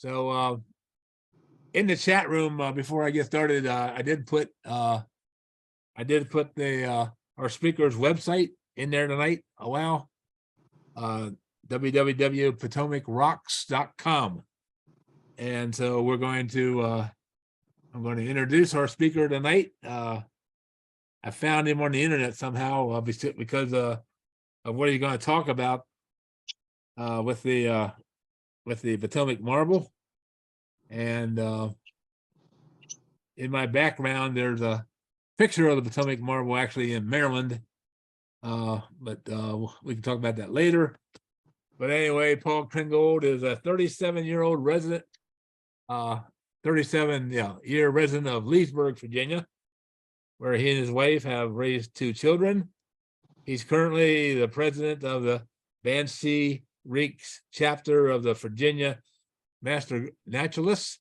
So in the chat room, before I get started, I did put the our speaker's website in there tonight. Oh wow. www.potomacrocks.com. And so we're going to I'm going to introduce our speaker tonight. I found him on the internet somehow because of what he's going to talk about with the Potomac Marble. And in my background, there's a picture of the Potomac Marble actually in Maryland. But we can talk about that later. But anyway, Paul Kreingold is a 37-year-old resident, 37-year resident of Leesburg, Virginia, where he and his wife have raised 2 children. He's currently the president of the Banshee Reeks chapter of the Virginia Master Naturalists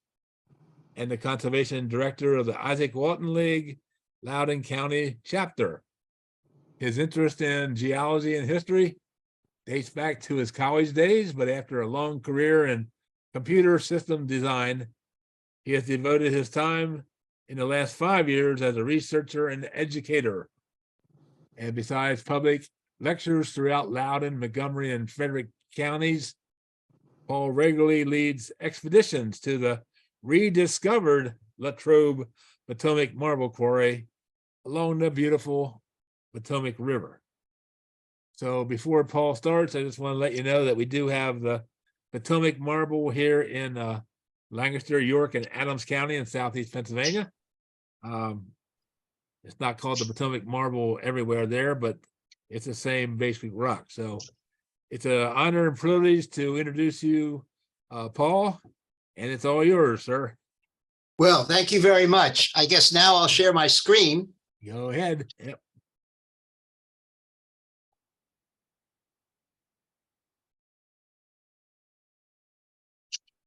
and the conservation director of the Isaac Walton League, Loudoun County chapter. His interest in geology and history dates back to his college days, but after a long career in computer system design, he has devoted his time in the last 5 years as a researcher and educator. And besides public lectures throughout Loudoun, Montgomery, and Frederick counties, Paul regularly leads expeditions to the rediscovered Latrobe Potomac Marble Quarry along the beautiful Potomac River. So before Paul starts, I just want to let you know that we do have the Potomac Marble here in Lancaster, York, and Adams County in southeast Pennsylvania. It's not called the Potomac Marble everywhere there, but it's the same basic rock. So it's an honor and privilege to introduce you, Paul, and it's all yours, sir. Well, thank you very much. I guess now I'll share my screen. Go ahead. Yep.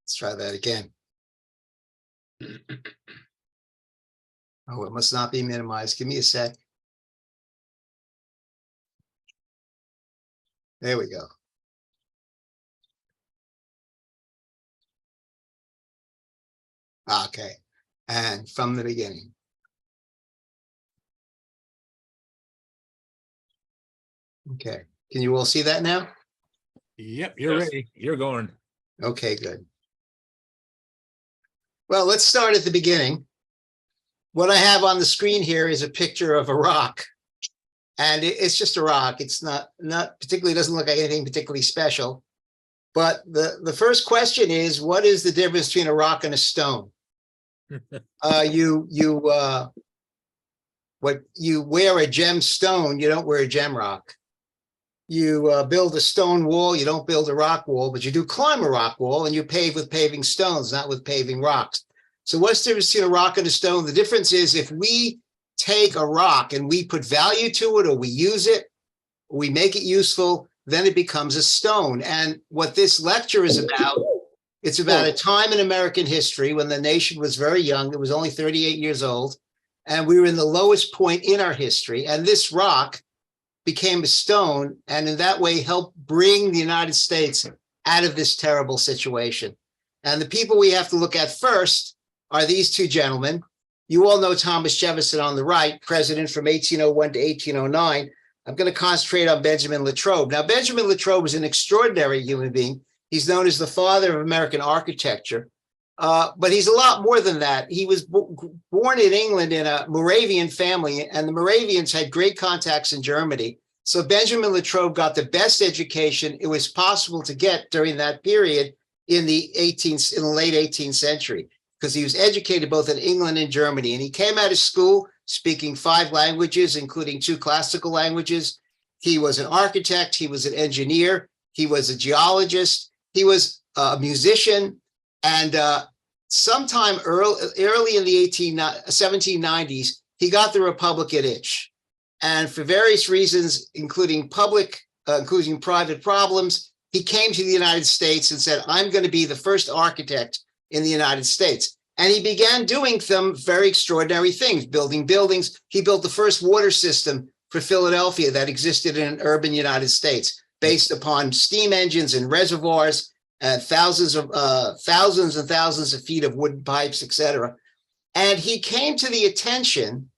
Let's try that again. Oh, it must not be minimized. Give me a sec. There we go. Okay, and from the beginning. Okay, can you all see that now? Yep, you're ready. You're going. Okay, good. Well, let's start at the beginning. What I have on the screen here is a picture of a rock, and it's just a rock. It's not particularly, doesn't look like anything particularly special. But the first question is, what is the difference between a rock and a stone? You wear a gem stone, you don't wear a gem rock. You build a stone wall, you don't build a rock wall, but you do climb a rock wall, and you pave with paving stones, not with paving rocks. So what's the difference between a rock and a stone? The difference is if we take a rock and we put value to it, or we use it, or we make it useful, then it becomes a stone. And what this lecture is about, it's about a time in American history when the nation was very young. It was only 38 years old, and we were in the lowest point in our history. And this rock became a stone, and in that way helped bring the United States out of this terrible situation. And the people we have to look at first are these 2 gentlemen. You all know Thomas Jefferson on the right, president from 1801 to 1809. I'm going to concentrate on Benjamin Latrobe. Now, Benjamin Latrobe was an extraordinary human being. He's known as the father of American architecture, but he's a lot more than that. He was born in England in a Moravian family, and the Moravians had great contacts in Germany. So Benjamin Latrobe got the best education it was possible to get during that period in the late 18th century, because he was educated both in England and Germany. And he came out of school speaking 5 languages, including 2 classical languages. He was an architect, he was an engineer, he was a geologist, he was a musician, and sometime early in the 1790s, he got the Republican itch. And for various reasons, including private problems, he came to the United States and said, I'm going to be the first architect in the United States. And he began doing some very extraordinary things, building buildings. He built the first water system for Philadelphia that existed in an urban United States, based upon steam engines and reservoirs. and thousands and thousands of feet of wooden pipes, etc. And he came to the attention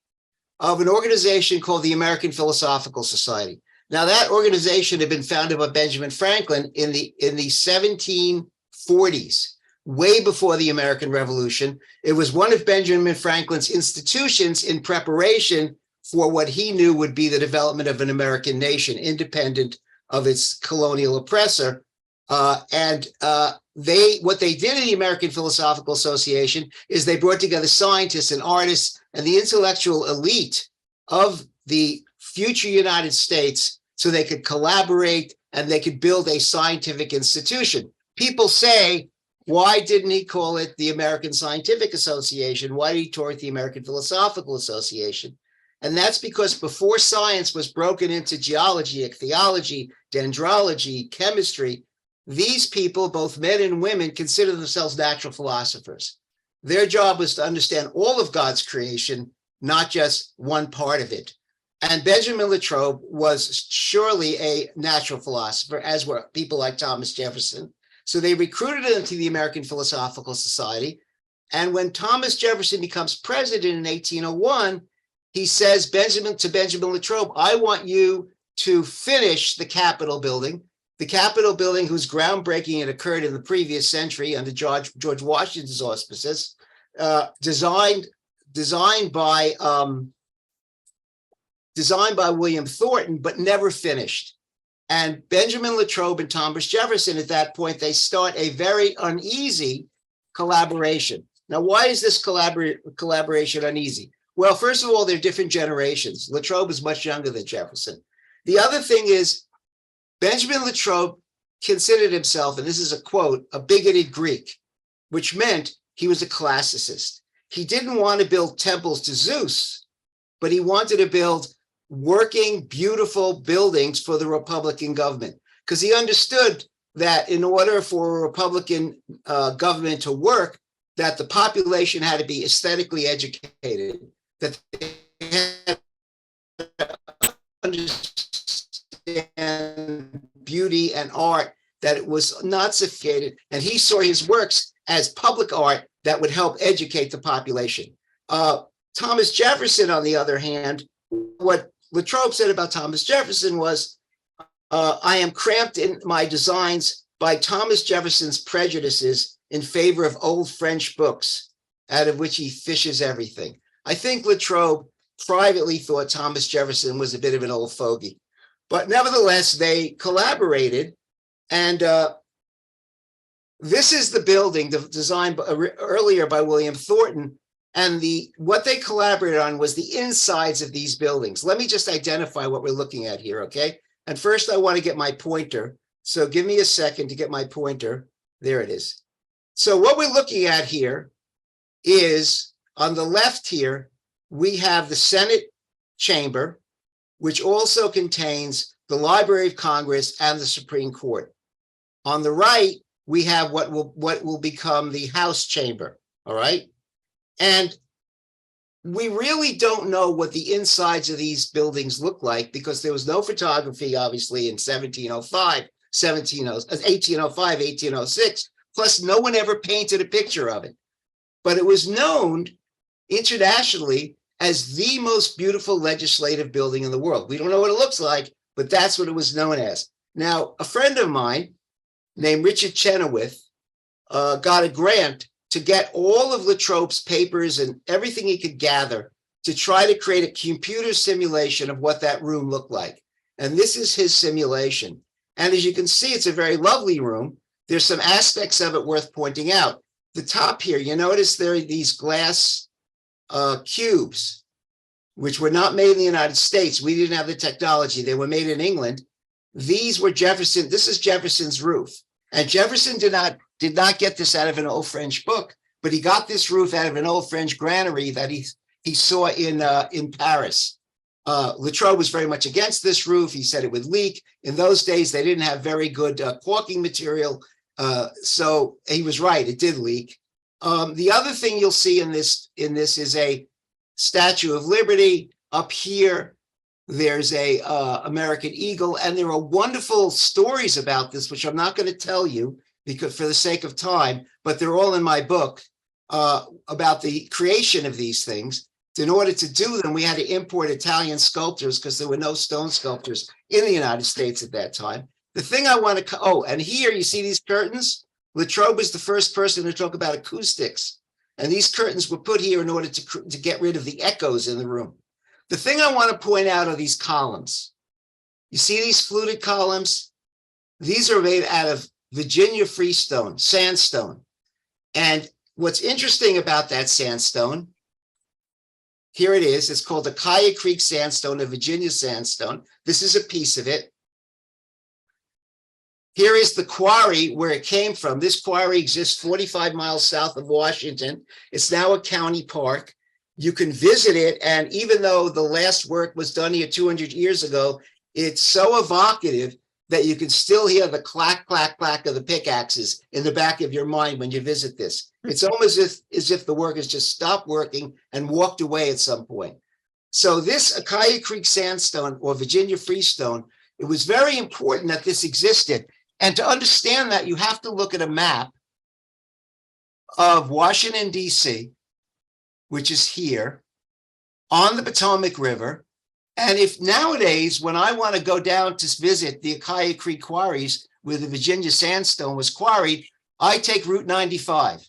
of an organization called the American Philosophical Society. Now, that organization had been founded by Benjamin Franklin in the 1740s, way before the American Revolution. It was one of Benjamin Franklin's institutions in preparation for what he knew would be the development of an American nation, independent of its colonial oppressor. What they did in the American Philosophical Association is they brought together scientists and artists and the intellectual elite of the future United States so they could collaborate and they could build a scientific institution. People say, why didn't he call it the American Scientific Association? Why did he call it the American Philosophical Association? And that's because before science was broken into geology, ichthyology, dendrology, chemistry, these people, both men and women, consider themselves natural philosophers. Their job was to understand all of God's creation, not just one part of it. And Benjamin Latrobe was surely a natural philosopher, as were people like Thomas Jefferson. So they recruited him to the American Philosophical Society. And when Thomas Jefferson becomes president in 1801, he says to Benjamin Latrobe, I want you to finish the Capitol building. The Capitol building, whose groundbreaking had occurred in the previous century under George Washington's auspices, designed by William Thornton, but never finished. And Benjamin Latrobe and Thomas Jefferson, at that point, they start a very uneasy collaboration. Now, why is this collaboration uneasy? Well, first of all, they're different generations. Latrobe is much younger than Jefferson. The other thing is, Benjamin Latrobe considered himself, and this is a quote, a bigoted Greek, which meant he was a classicist. He didn't want to build temples to Zeus, but he wanted to build working, beautiful buildings for the Republican government, because he understood that in order for a Republican government to work, that the population had to be aesthetically educated, that they had to understand beauty and art, that it was not sophisticated. And he saw his works as public art that would help educate the population. Thomas Jefferson, on the other hand, what Latrobe said about Thomas Jefferson was, I am cramped in my designs by Thomas Jefferson's prejudices in favor of old French books, out of which he fishes everything. I think Latrobe privately thought Thomas Jefferson was a bit of an old fogey. But nevertheless, they collaborated. And this is the building designed earlier by William Thornton. And what they collaborated on was the insides of these buildings. Let me just identify what we're looking at here, okay? And first, I want to get my pointer. So give me a second to get my pointer. There it is. So what we're looking at here is, on the left here, we have the Senate chamber, which also contains the Library of Congress and the Supreme Court. On the right, we have what will become the House chamber, all right? And we really don't know what the insides of these buildings look like, because there was no photography, obviously, in 1805, 1806, plus no one ever painted a picture of it. But it was known internationally as the most beautiful legislative building in the world. We don't know what it looks like, but that's what it was known as. Now, a friend of mine named Richard Chenoweth got a grant to get all of Latrobe's papers and everything he could gather to try to create a computer simulation of what that room looked like. And this is his simulation. And as you can see, it's a very lovely room. There's some aspects of it worth pointing out. The top here, you notice there are these glass cubes, which were not made in the United States. We didn't have the technology. They were made in England. These were Jefferson. This is Jefferson's roof. And Jefferson did not get this out of an old French book, but he got this roof out of an old French granary that he saw in Paris. Latrobe was very much against this roof. He said it would leak. In those days, they didn't have very good caulking material. So he was right, it did leak. The other thing you'll see in this is a Statue of Liberty. Up here, there's a American eagle, and there are wonderful stories about this, which I'm not going to tell you because for the sake of time, but they're all in my book about the creation of these things. In order to do them, we had to import Italian sculptors because there were no stone sculptors in the United States at that time. The thing I want to, oh, and here you see these curtains. Latrobe was the first person to talk about acoustics. And these curtains were put here in order to get rid of the echoes in the room. The thing I want to point out are these columns. You see these fluted columns? These are made out of Virginia freestone, sandstone. And what's interesting about that sandstone, here it is. It's called the Kaya Creek sandstone, a Virginia sandstone. This is a piece of it. Here is the quarry where it came from. This quarry exists 45 miles south of Washington. It's now a county park. You can visit it. And even though the last work was done here 200 years ago, it's so evocative that you can still hear the clack, clack, clack of the pickaxes in the back of your mind when you visit this. It's almost as if the workers just stopped working and walked away at some point. So this Akaya Creek sandstone or Virginia freestone, it was very important that this existed. And to understand that, you have to look at a map of Washington, D.C., which is here on the Potomac River. And if nowadays, when I want to go down to visit the Akaya Creek quarries where the Virginia sandstone was quarried, I take Route 95.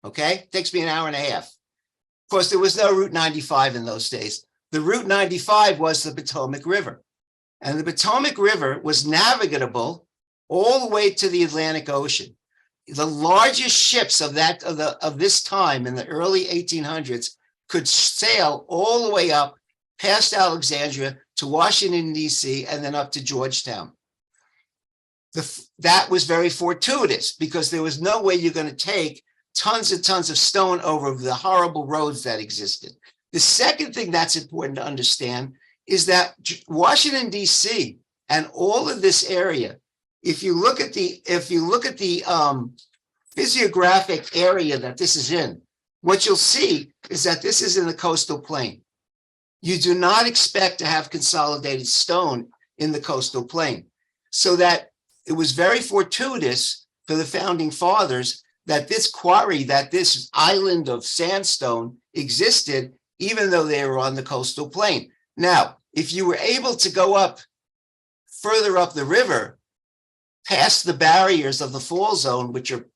Okay, it takes me an hour and a half. Of course, there was no Route 95 in those days. The Route 95 was the Potomac River. And the Potomac River was navigable all the way to the Atlantic Ocean. The largest ships of this time in the early 1800s could sail all the way up past Alexandria to Washington, D.C., and then up to Georgetown. That was very fortuitous because there was no way you're going to take tons and tons of stone over the horrible roads that existed. The second thing that's important to understand is that Washington, D.C., and all of this area, if you look at the physiographic area that this is in, what you'll see is that this is in the coastal plain. You do not expect to have consolidated stone in the coastal plain. So that it was very fortuitous for the founding fathers that this quarry, that this island of sandstone existed, even though they were on the coastal plain. Now, if you were able to go up further up the river, past the barriers of the fall zone, which are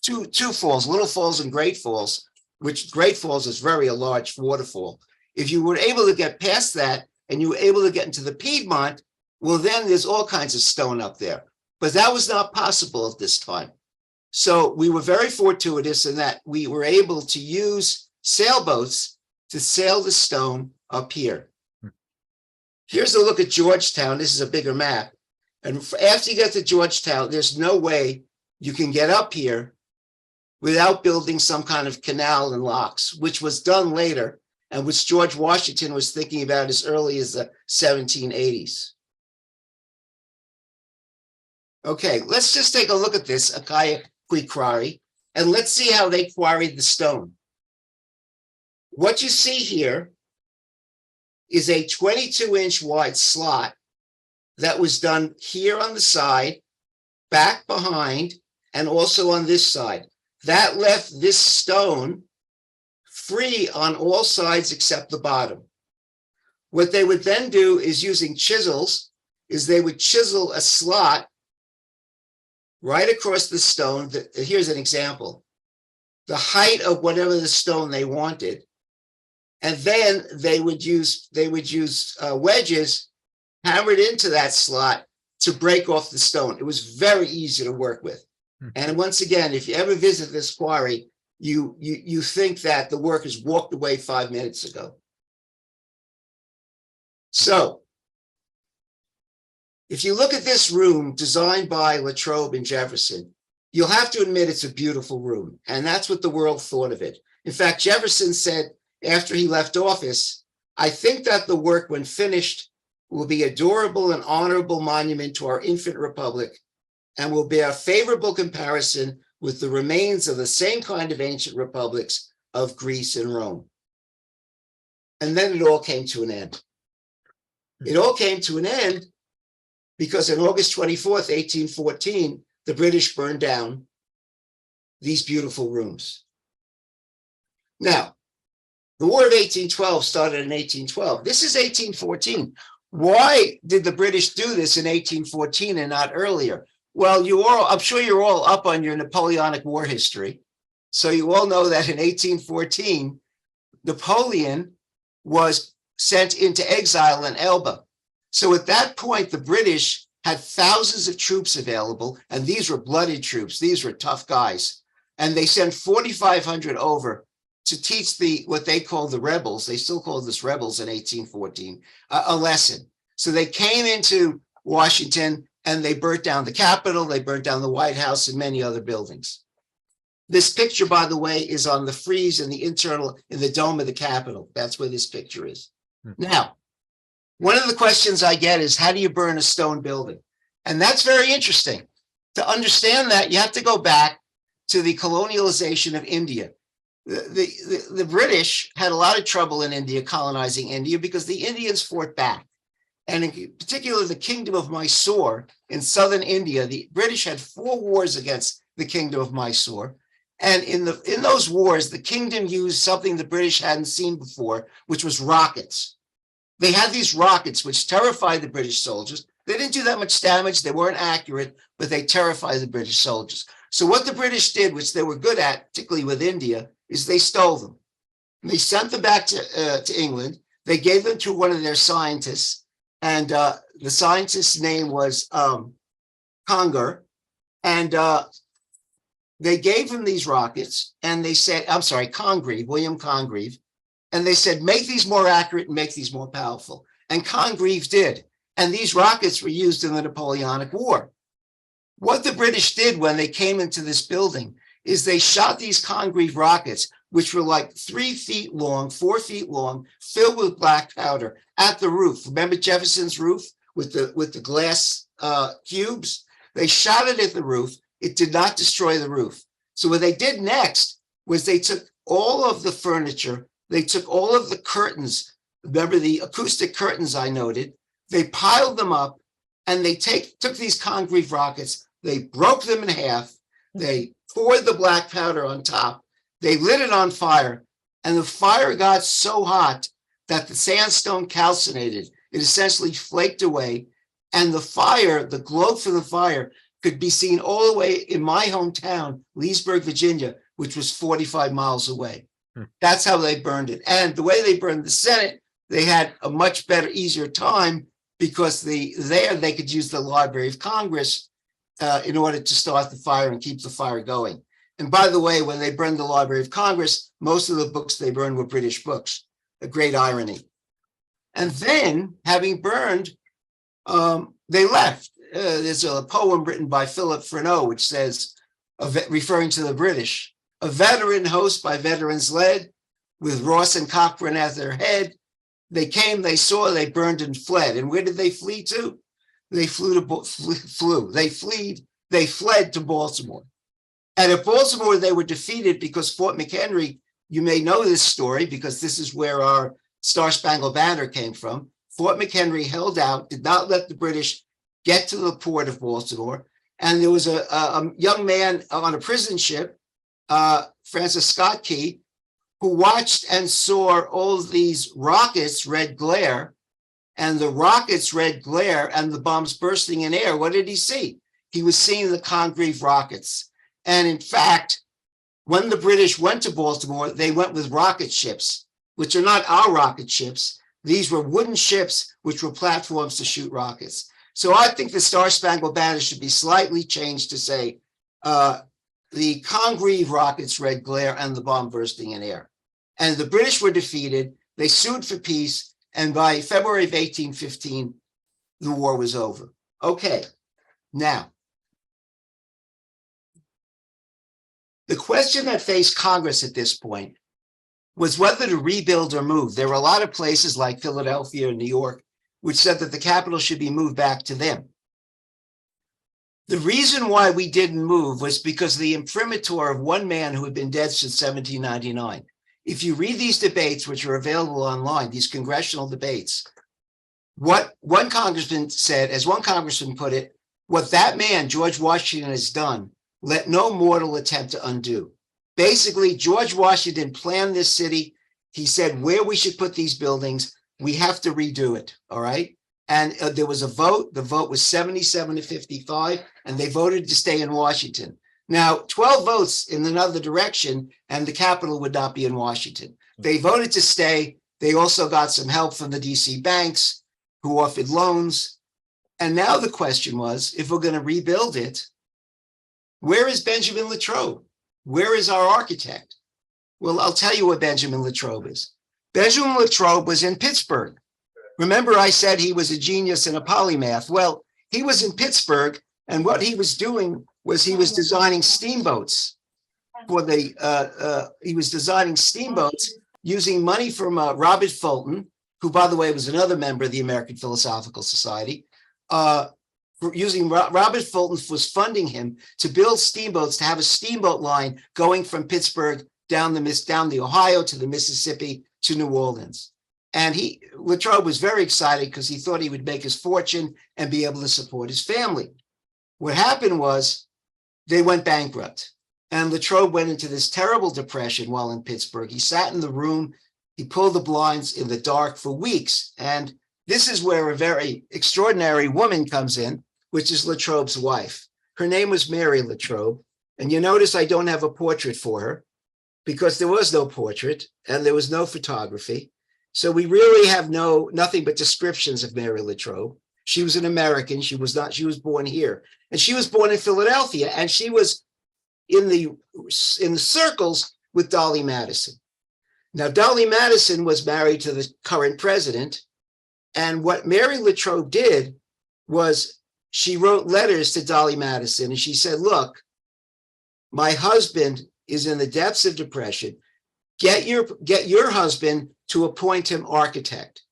two falls, Little Falls and Great Falls, which Great Falls is very a large waterfall. If you were able to get past that and you were able to get into the Piedmont, well, then there's all kinds of stone up there. But that was not possible at this time. So we were very fortuitous in that we were able to use sailboats to sail the stone up here. Here's a look at Georgetown. This is a bigger map. And after you get to Georgetown, there's no way you can get up here without building some kind of canal and locks, which was done later and which George Washington was thinking about as early as the 1780s. Okay, let's just take a look at this Akaya Creek quarry, and let's see how they quarried the stone. What you see here is a 22-inch wide slot that was done here on the side, back behind, and also on this side. That left this stone free on all sides except the bottom. What they would then do is using chisels, is they would chisel a slot right across the stone. Here's an example. The height of whatever the stone they wanted. And then they would use wedges hammered into that slot to break off the stone. It was very easy to work with. And once again, if you ever visit this quarry, you think that the workers walked away 5 minutes ago. So if you look at this room designed by Latrobe and Jefferson, you'll have to admit it's a beautiful room. And that's what the world thought of it. In fact, Jefferson said after he left office, "I think that the work, when finished, will be a durable and honorable monument to our infant republic and will bear favorable comparison with the remains of the same kind of ancient republics of Greece and Rome." And then it all came to an end. It all came to an end because on August 24th, 1814, the British burned down these beautiful rooms. Now, the War of 1812 started in 1812. This is 1814. Why did the British do this in 1814 and not earlier? Well, I'm sure you're all up on your Napoleonic War history. So you all know that in 1814, Napoleon was sent into exile in Elba. So at that point, the British had thousands of troops available, and these were blooded troops. These were tough guys. And they sent 4,500 over to teach what they called the rebels. They still called this rebels in 1814, a lesson. So they came into Washington and they burnt down the Capitol, they burnt down the White House and many other buildings. This picture, by the way, is on the frieze in the dome of the Capitol. That's where this picture is. Now, one of the questions I get is, how do you burn a stone building? And that's very interesting. To understand that, you have to go back to the colonialization of India. The British had a lot of trouble in India, colonizing India, because the Indians fought back. And in particular, the Kingdom of Mysore in southern India, the British had 4 wars against the Kingdom of Mysore. And in those wars, the kingdom used something the British hadn't seen before, which was rockets. They had these rockets which terrified the British soldiers. They didn't do that much damage. They weren't accurate, but they terrified the British soldiers. So what the British did, which they were good at, particularly with India, is they stole them. And they sent them back to England. They gave them to one of their scientists. And the scientist's name was Conger. And they gave him these rockets, and they said, I'm sorry, Congreve, William Congreve. And they said, make these more accurate and make these more powerful. And Congreve did. And these rockets were used in the Napoleonic War. What the British did when they came into this building is they shot these Congreve rockets, which were like 3 feet long, 4 feet long, filled with black powder at the roof. Remember Jefferson's roof with the glass cubes? They shot it at the roof. It did not destroy the roof. So what they did next was they took all of the furniture, they took all of the curtains. Remember the acoustic curtains I noted? They piled them up, and they took these Congreve rockets, they broke them in half, they poured the black powder on top, they lit it on fire, and the fire got so hot that the sandstone calcinated. It essentially flaked away, and the fire, the glow from the fire, could be seen all the way in my hometown, Leesburg, Virginia, which was 45 miles away. That's how they burned it. And the way they burned the Senate, they had a much better, easier time, because there they could use the Library of Congress in order to start the fire and keep the fire going. And by the way, when they burned the Library of Congress, most of the books they burned were British books, a great irony. And then, having burned, they left. There's a poem written by Philip Freneau, which says, referring to the British, a veteran host by veterans led, with Ross and Cochrane at their head. They came, they saw, they burned and fled. And where did they flee to? They fled to Baltimore. And at Baltimore, they were defeated because Fort McHenry, you may know this story because this is where our Star-Spangled Banner came from. Fort McHenry held out, did not let the British get to the port of Baltimore. And there was a young man on a prison ship, Francis Scott Key, who watched and saw all these rockets, red glare, and the rockets, red glare, and the bombs bursting in air. What did he see? He was seeing the Congreve rockets. And in fact, when the British went to Baltimore, they went with rocket ships, which are not our rocket ships. These were wooden ships, which were platforms to shoot rockets. So I think the Star-Spangled Banner should be slightly changed to say, the Congreve rockets, red glare, and the bomb bursting in air. And the British were defeated. They sued for peace. And by February of 1815, the war was over. Okay, now, the question that faced Congress at this point was whether to rebuild or move. There were a lot of places like Philadelphia and New York, which said that the capital should be moved back to them. The reason why we didn't move was because of the imprimatur of one man who had been dead since 1799. If you read these debates, which are available online, these congressional debates, what one congressman said, as one congressman put it, What that man, George Washington, has done, let no mortal attempt to undo. Basically, George Washington planned this city. He said where we should put these buildings, we have to redo it, all right? And there was a vote. The vote was 77 to 55, and they voted to stay in Washington. Now, 12 votes in another direction, and the capital would not be in Washington. They voted to stay. They also got some help from the DC banks who offered loans. And now the question was, if we're going to rebuild it, where is Benjamin Latrobe? Where is our architect? Well, I'll tell you what Benjamin Latrobe is. Benjamin Latrobe was in Pittsburgh. Remember, I said he was a genius and a polymath. Well, he was in Pittsburgh, and what he was doing was he was designing steamboats for the, he was designing steamboats using money from Robert Fulton, who, by the way, was another member of the American Philosophical Society. Robert Fulton was funding him to build steamboats, to have a steamboat line going from Pittsburgh down the Ohio to the Mississippi to New Orleans. And Latrobe was very excited because he thought he would make his fortune and be able to support his family. What happened was they went bankrupt, and Latrobe went into this terrible depression while in Pittsburgh. He sat in the room, he pulled the blinds in the dark for weeks. And this is where a very extraordinary woman comes in, which is Latrobe's wife. Her name was Mary Latrobe. And you notice I don't have a portrait for her because there was no portrait and there was no photography. So we really have nothing but descriptions of Mary Latrobe. She was an American. She was born here. And she was born in Philadelphia, and she was in the circles with Dolly Madison. Now, Dolly Madison was married to the current president. And what Mary Latrobe did was she wrote letters to Dolly Madison, and she said, look, my husband is in the depths of depression. Get your husband to appoint him architect.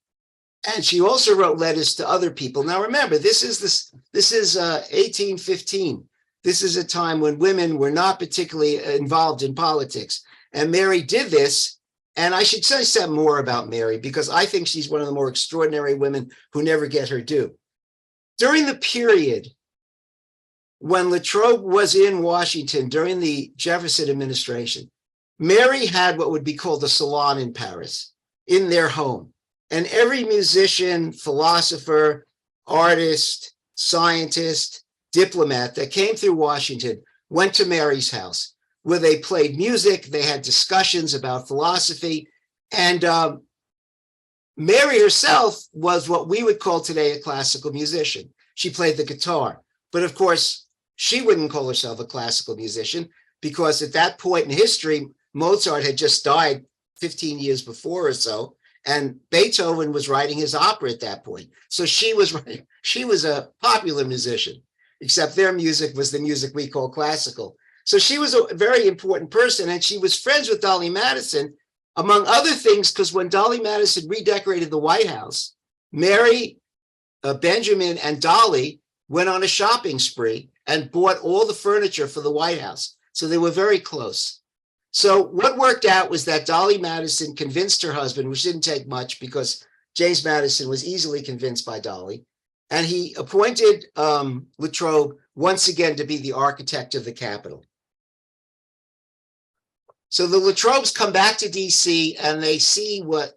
And she also wrote letters to other people. Now, remember, this is 1815. This is a time when women were not particularly involved in politics. And Mary did this. And I should say something more about Mary, because I think she's one of the more extraordinary women who never get her due. During the period when Latrobe was in Washington during the Jefferson administration, Mary had what would be called a salon in Paris, in their home. And every musician, philosopher, artist, scientist, diplomat that came through Washington went to Mary's house, where they played music, they had discussions about philosophy. And Mary herself was what we would call today a classical musician. She played the guitar. But of course, she wouldn't call herself a classical musician, because at that point in history, Mozart had just died 15 years before or so, and Beethoven was writing his opera at that point. So she was a popular musician, except their music was the music we call classical. So she was a very important person, and she was friends with Dolly Madison, among other things, because when Dolly Madison redecorated the White House, Mary, Benjamin, and Dolly went on a shopping spree and bought all the furniture for the White House. So they were very close. So what worked out was that Dolly Madison convinced her husband, which didn't take much because James Madison was easily convinced by Dolly, and he appointed Latrobe once again to be the architect of the Capitol. So the Latrobes come back to DC, and they see what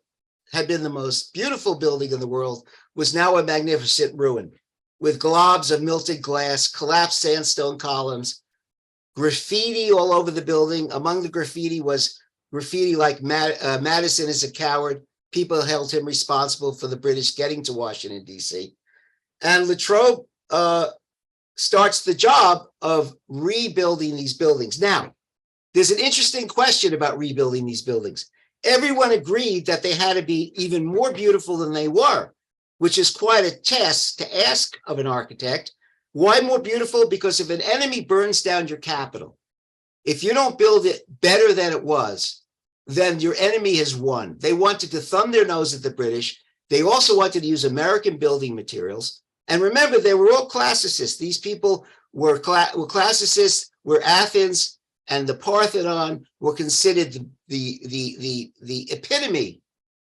had been the most beautiful building in the world was now a magnificent ruin, with globs of melted glass, collapsed sandstone columns, graffiti all over the building. Among the graffiti was graffiti like Madison is a coward. People held him responsible for the British getting to Washington, D.C. And Latrobe starts the job of rebuilding these buildings. Now, there's an interesting question about rebuilding these buildings. Everyone agreed that they had to be even more beautiful than they were, which is quite a test to ask of an architect. Why more beautiful? Because if an enemy burns down your capital, if you don't build it better than it was, then your enemy has won. They wanted to thumb their nose at the British. They also wanted to use American building materials. And remember, they were all classicists. These people were classicists, were Athens and the Parthenon were considered the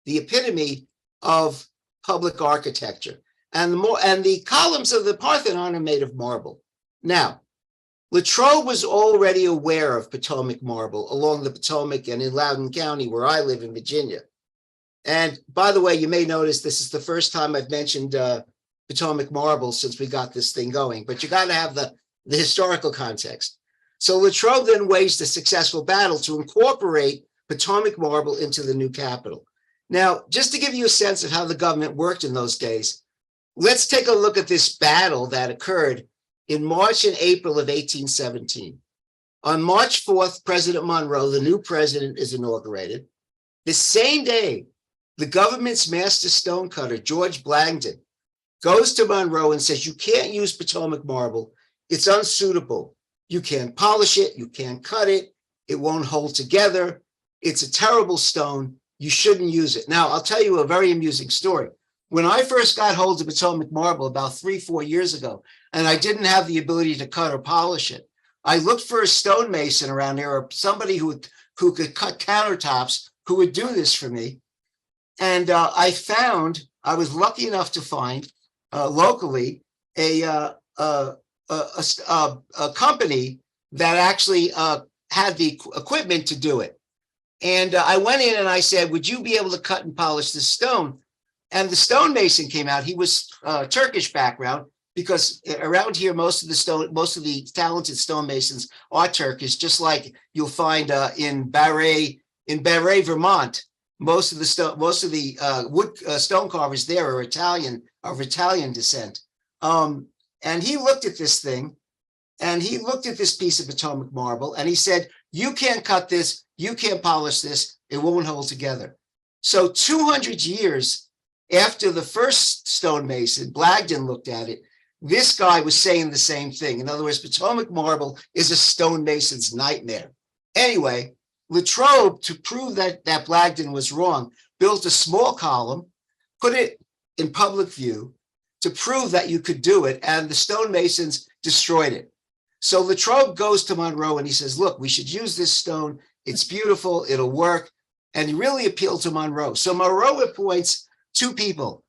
epitome of public architecture. And the columns of the Parthenon are made of marble. Now, Latrobe was already aware of Potomac marble along the Potomac and in Loudoun County, where I live in Virginia. And by the way, you may notice this is the first time I've mentioned Potomac marble since we got this thing going, but you got to have the historical context. So Latrobe then waged a successful battle to incorporate Potomac marble into the new capital. Now, just to give you a sense of how the government worked in those days, let's take a look at this battle that occurred in March and April of 1817. On March 4th, President Monroe, the new president, is inaugurated. The same day, the government's master stonecutter, George Blagden, goes to Monroe and says, you can't use Potomac marble. It's unsuitable. You can't polish it. You can't cut it. It won't hold together. It's a terrible stone. You shouldn't use it. Now, I'll tell you a very amusing story. When I first got hold of Potomac marble about 3-4 years ago, and I didn't have the ability to cut or polish it, I looked for a stonemason around here or somebody who could cut countertops who would do this for me. And I was lucky enough to find locally a company that actually had the equipment to do it. And I went in and I said, would you be able to cut and polish this stone? And the stonemason came out. He was Turkish background, because around here, most of the talented stonemasons are Turkish, just like you'll find in Barre, Vermont. Most of the wood stone carvers there are Italian, of Italian descent. And he looked at this thing, and he looked at this piece of Potomac marble, and he said, you can't cut this, you can't polish this, it won't hold together. So 200 years after the first stonemason, Blagden, looked at it, this guy was saying the same thing. In other words, Potomac marble is a stonemason's nightmare. Anyway, Latrobe, to prove that Blagden was wrong, built a small column, put it in public view to prove that you could do it, and the stonemasons destroyed it. So Latrobe goes to Monroe and he says, look, we should use this stone. It's beautiful, it'll work. And he really appealed to Monroe. So Monroe appoints two people,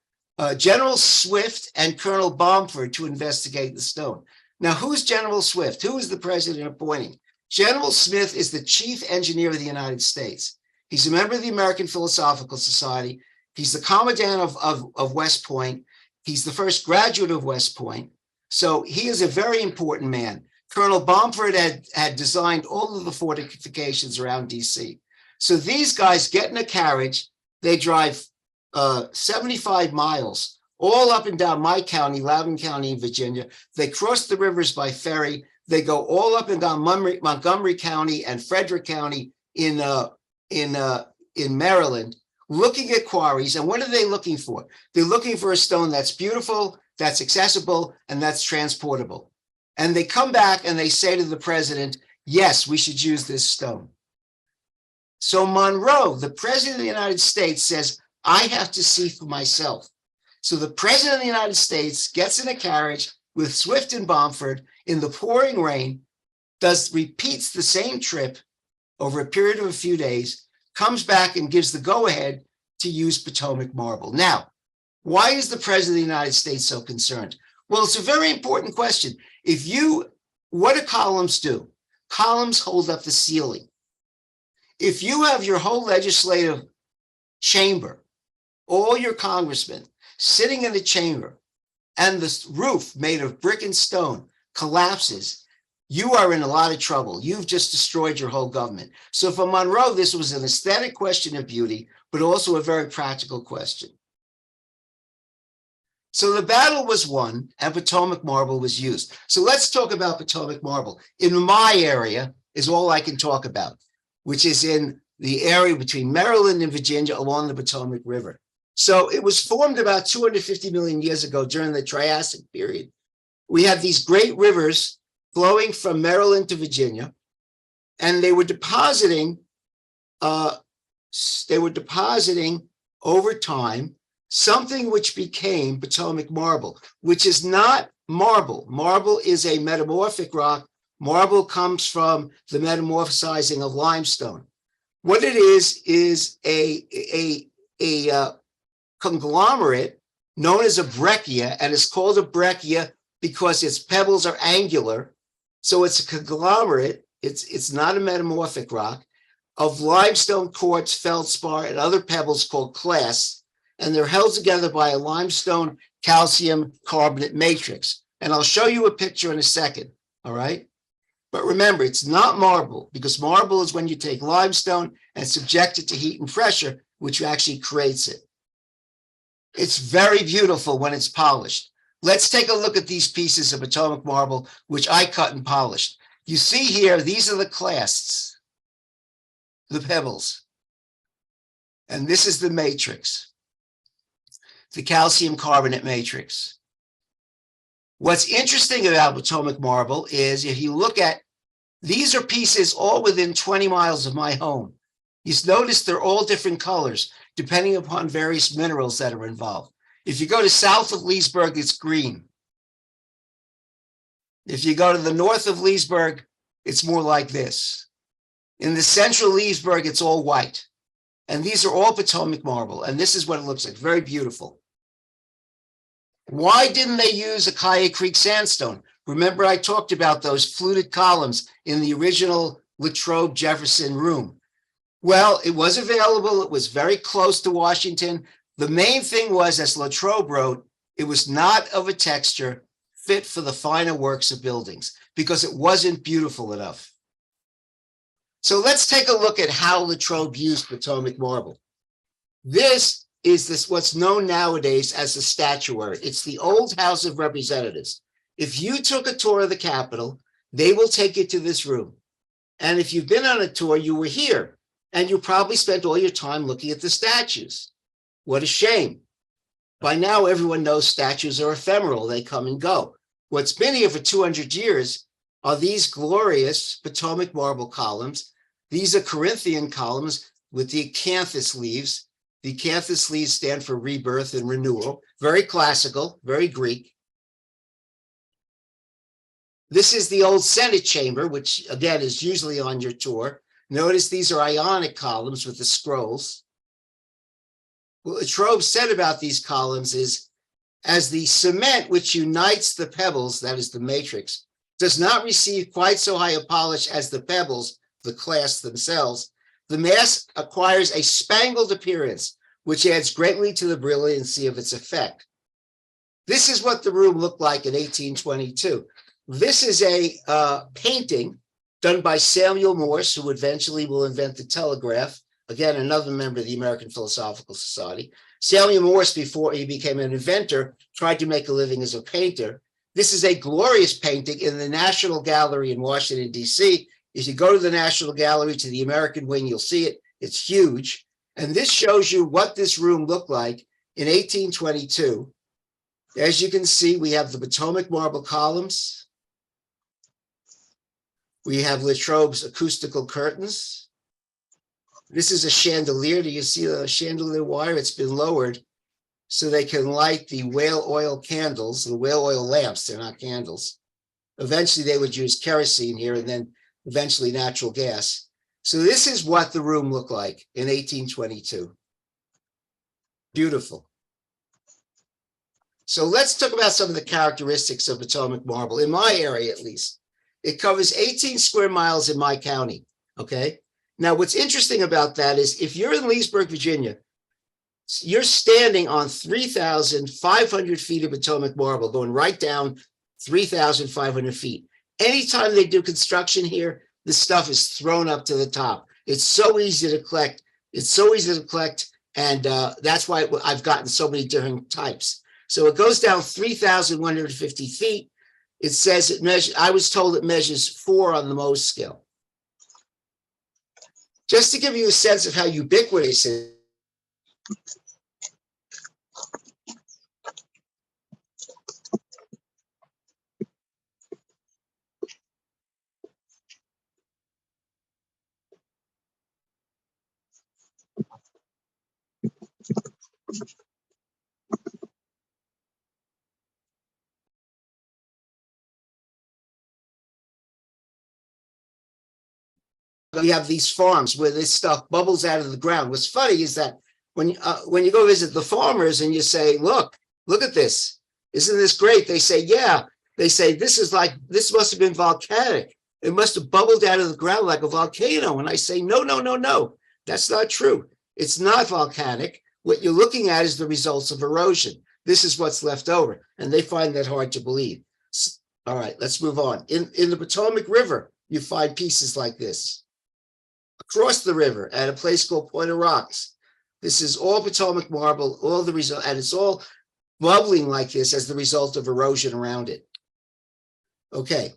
General Swift and Colonel Bomford, to investigate the stone. Now, who's General Swift? Who is the president appointing? General Smith is the chief engineer of the United States. He's a member of the American Philosophical Society. He's the commandant of West Point. He's the first graduate of West Point. So he is a very important man. Colonel Bomford had designed all of the fortifications around DC. So these guys get in a carriage. They drive 75 miles all up and down my county, Loudoun County in Virginia. They cross the rivers by ferry. They go all up and down Montgomery County and Frederick County in Maryland, looking at quarries. And what are they looking for? They're looking for a stone that's beautiful, that's accessible, and that's transportable. And they come back and they say to the president, yes, we should use this stone. So Monroe, the president of the United States, says, I have to see for myself. So the president of the United States gets in a carriage with Swift and Bomford in the pouring rain, repeats the same trip over a period of a few days, comes back and gives the go-ahead to use Potomac marble. Now, why is the president of the United States so concerned? Well, it's a very important question. What do columns do? Columns hold up the ceiling. If you have your whole legislative chamber, all your congressmen sitting in the chamber, and the roof made of brick and stone collapses, you are in a lot of trouble. You've just destroyed your whole government. So for Monroe, this was an aesthetic question of beauty, but also a very practical question. So the battle was won and Potomac marble was used. So let's talk about Potomac marble. In my area is all I can talk about, which is in the area between Maryland and Virginia along the Potomac River. So it was formed about 250 million years ago during the Triassic period. We had these great rivers flowing from Maryland to Virginia, and they were depositing over time something which became Potomac marble, which is not marble. Marble is a metamorphic rock. Marble comes from the metamorphosizing of limestone. What it is a conglomerate known as a breccia, and it's called a breccia because its pebbles are angular. So it's a conglomerate. It's not a metamorphic rock of limestone, quartz, feldspar, and other pebbles called clasts, and they're held together by a limestone calcium carbonate matrix. And I'll show you a picture in a second, all right? But remember, it's not marble, because marble is when you take limestone and subject it to heat and pressure, which actually creates it. It's very beautiful when it's polished. Let's take a look at these pieces of Potomac marble, which I cut and polished. You see here, these are the clasts, the pebbles. And this is the matrix, the calcium carbonate matrix. What's interesting about Potomac marble is if you look at, these are pieces all within 20 miles of my home. You notice they're all different colors, depending upon various minerals that are involved. If you go to south of Leesburg, it's green. If you go to the north of Leesburg, it's more like this. In the central Leesburg, it's all white. And these are all Potomac marble. And this is what it looks like, very beautiful. Why didn't they use Ukiah Creek sandstone? Remember, I talked about those fluted columns in the original Latrobe Jefferson room. Well, it was available. It was very close to Washington. The main thing was, as Latrobe wrote, it was not of a texture fit for the finer works of buildings because it wasn't beautiful enough. So let's take a look at how Latrobe used Potomac marble. This is what's known nowadays as the statuary. It's the old House of Representatives. If you took a tour of the Capitol, they will take you to this room. And if you've been on a tour, you were here, and you probably spent all your time looking at the statues. What a shame. By now, everyone knows statues are ephemeral. They come and go. What's been here for 200 years are these glorious Potomac marble columns. These are Corinthian columns with the acanthus leaves. The acanthus leaves stand for rebirth and renewal. Very classical, very Greek. This is the old Senate chamber, which again is usually on your tour. Notice these are Ionic columns with the scrolls. What Latrobe said about these columns is, as the cement which unites the pebbles, that is the matrix, does not receive quite so high a polish as the pebbles, the clasts themselves, the mass acquires a spangled appearance, which adds greatly to the brilliancy of its effect. This is what the room looked like in 1822. This is a painting done by Samuel Morse, who eventually will invent the telegraph. Again, another member of the American Philosophical Society. Samuel Morse, before he became an inventor, tried to make a living as a painter. This is a glorious painting in the National Gallery in Washington, D.C. If you go to the National Gallery to the American wing, you'll see it. It's huge. And this shows you what this room looked like in 1822. As you can see, we have the Potomac marble columns. We have Latrobe's acoustical curtains. This is a chandelier. Do you see the chandelier wire? It's been lowered so they can light the whale oil candles, the whale oil lamps. They're not candles. Eventually, they would use kerosene here and then eventually natural gas. So this is what the room looked like in 1822. Beautiful. So let's talk about some of the characteristics of Potomac marble, in my area at least. It covers 18 square miles in my county, okay? Now, what's interesting about that is if you're in Leesburg, Virginia, you're standing on 3,500 feet of Potomac marble, going right down 3,500 feet. Anytime they do construction here, this stuff is thrown up to the top. It's so easy to collect. It's so easy to collect, and that's why I've gotten so many different types. So it goes down 3,150 feet. It says it measures, I was told it measures 4 on the Mohs scale. Just to give you a sense of how ubiquitous it is. You have these farms where this stuff bubbles out of the ground. What's funny is that when you go visit the farmers and you say, look, Look at this. Isn't this great? They say, yeah. They say, this must have been volcanic. It must have bubbled out of the ground like a volcano. And I say, no, no, no, no. That's not true. It's not volcanic. What you're looking at is the results of erosion. This is what's left over. And they find that hard to believe. All right, let's move on. In the Potomac River, you find pieces like this. Across the river at a place called Point of Rocks. This is all Potomac marble, all the result, and it's all bubbling like this as the result of erosion around it. Okay.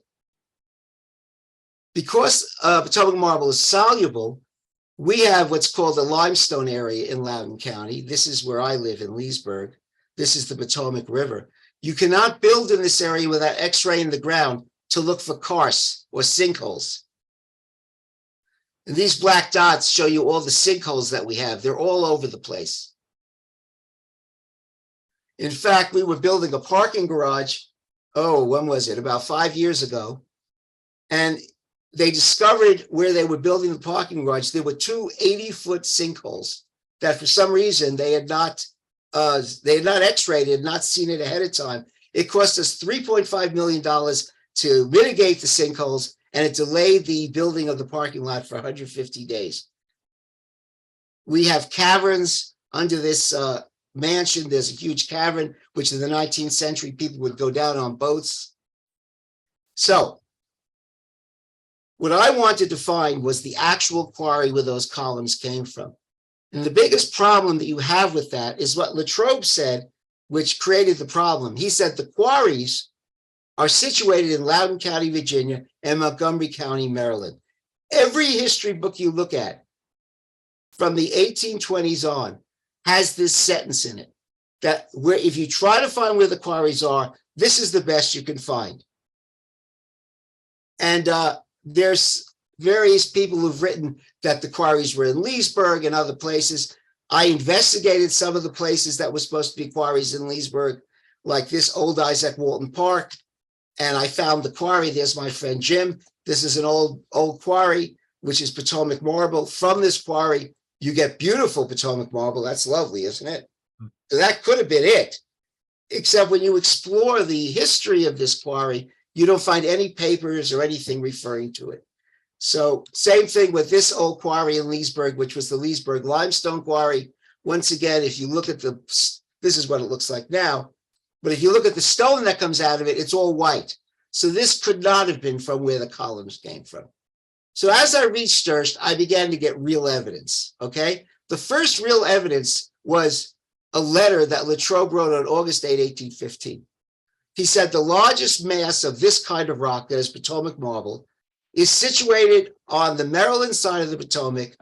Because Potomac marble is soluble, we have what's called a limestone area in Loudoun County. This is where I live in Leesburg. This is the Potomac River. You cannot build in this area without x-raying the ground to look for karst or sinkholes. And these black dots show you all the sinkholes that we have. They're all over the place. In fact, we were building a parking garage, when was it? About 5 years ago. And they discovered where they were building the parking garage, there were two 80-foot sinkholes that for some reason they had not x-rayed, had not seen it ahead of time. It cost us $3.5 million to mitigate the sinkholes, and it delayed the building of the parking lot for 150 days. We have caverns under this mansion. There's a huge cavern, which in the 19th century, people would go down on boats. So what I wanted to find was the actual quarry where those columns came from. And the biggest problem that you have with that is what Latrobe said, which created the problem. He said the quarries are situated in Loudoun County, Virginia, and Montgomery County, Maryland. Every history book you look at from the 1820s on has this sentence in it, that where if you try to find where the quarries are, this is the best you can find. And there's various people who've written that the quarries were in Leesburg and other places. I investigated some of the places that were supposed to be quarries in Leesburg, like this old Isaac Walton Park, and I found the quarry. There's my friend Jim. This is an old quarry, which is Potomac Marble. From this quarry, you get beautiful Potomac Marble. That's lovely, isn't it? So that could have been it, except when you explore the history of this quarry, you don't find any papers or anything referring to it. So same thing with this old quarry in Leesburg, which was the Leesburg limestone quarry. Once again, if you look at this is what it looks like now. But if you look at the stone that comes out of it, it's all white. So this could not have been from where the columns came from. So as I researched, I began to get real evidence, okay? The first real evidence was a letter that Latrobe wrote on August 8, 1815. He said the largest mass of this kind of rock, that is Potomac marble, is situated on the Maryland side of the Potomac,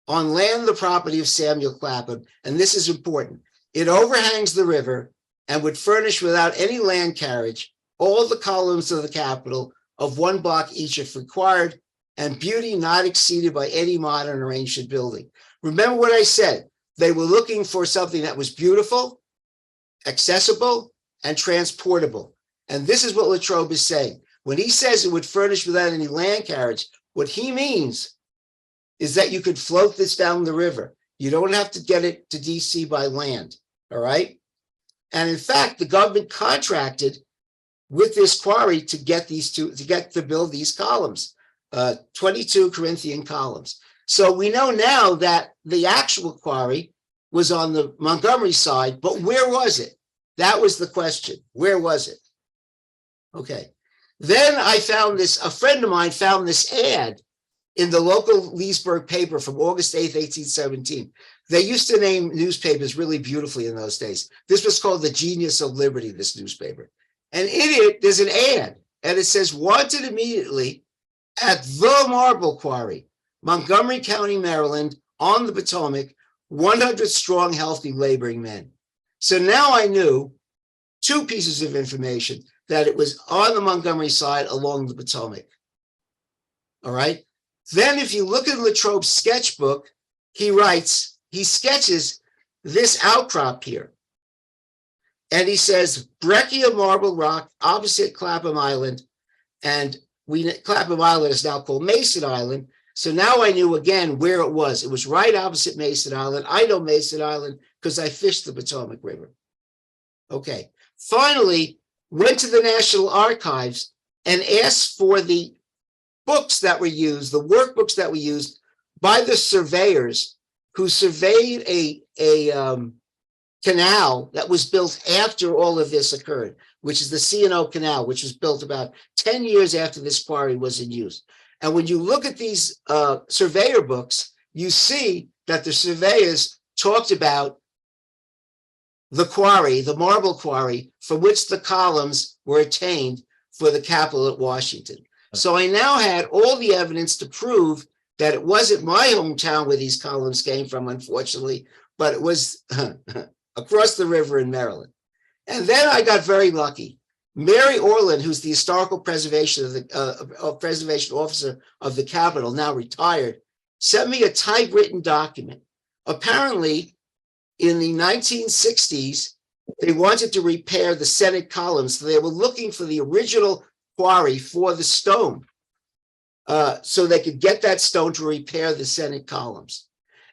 on land the property of Samuel Clapham, and this is important. It overhangs the river and would furnish without any land carriage all the columns of the Capitol of 1 block each if required, and beauty not exceeded by any modern or ancient building. Remember what I said. They were looking for something that was beautiful, accessible, and transportable. And this is what Latrobe is saying. When he says it would furnish without any land carriage, what he means is that you could float this down the river. You don't have to get it to DC by land, all right? And in fact, the government contracted with this quarry to get to build these columns, 22 Corinthian columns. So we know now that the actual quarry was on the Montgomery side, but where was it? That was the question. Where was it? Okay. Then I found this, a friend of mine found this ad in the local Leesburg paper from August 8th, 1817. They used to name newspapers really beautifully in those days. This was called the Genius of Liberty, this newspaper. And in it, there's an ad, and it says, wanted immediately at the Marble Quarry, Montgomery County, Maryland, on the Potomac, 100 strong, healthy laboring men. So now I knew 2 pieces of information, that it was on the Montgomery side along the Potomac. All right. Then if you look at Latrobe's sketchbook, he sketches this outcrop here. And he says, breccia marble rock opposite Clapham Island. And Clapham Island is now called Mason Island. So now I knew again where it was. It was right opposite Mason Island. I know Mason Island because I fished the Potomac River. Okay. Finally, went to the National Archives and asked for the books that were used, the workbooks that were used by the surveyors who surveyed a canal that was built after all of this occurred, which is the C&O Canal, which was built about 10 years after this quarry was in use. And when you look at these surveyor books, you see that the surveyors talked about the quarry, the marble quarry, from which the columns were attained for the Capitol at Washington. So I now had all the evidence to prove that it wasn't my hometown where these columns came from, unfortunately, but it was across the river in Maryland. And then I got very lucky. Mary Orland, who's the historical preservation preservation officer of the Capitol, now retired, sent me a typewritten document. Apparently, in the 1960s, they wanted to repair the Senate columns. So they were looking for the original quarry for the stone, so they could get that stone to repair the Senate columns.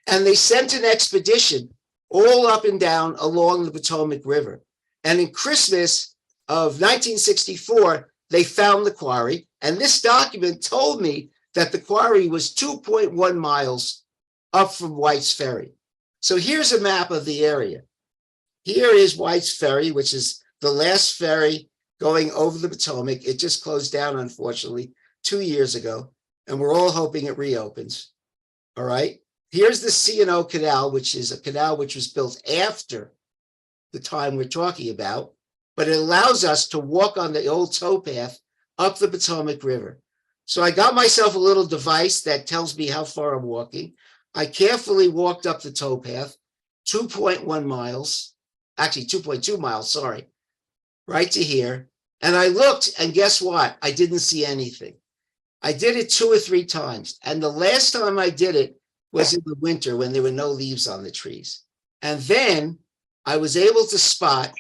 And they sent an expedition all up and down along the Potomac River. And in Christmas of 1964, they found the quarry. And this document told me that the quarry was 2.1 miles up from White's Ferry. So here's a map of the area. Here is White's Ferry, which is the last ferry going over the Potomac. It just closed down, unfortunately, 2 years ago, and we're all hoping it reopens. All right. Here's the C&O Canal, which is a canal which was built after the time we're talking about, but it allows us to walk on the old towpath up the Potomac River. So I got myself a little device that tells me how far I'm walking. I carefully walked up the towpath, 2.1 miles, actually 2.2 miles, sorry, right to here. And I looked, and guess what? I didn't see anything. I did it 2 or 3 times. And the last time I did it was in the winter when there were no leaves on the trees. And then I was able to spot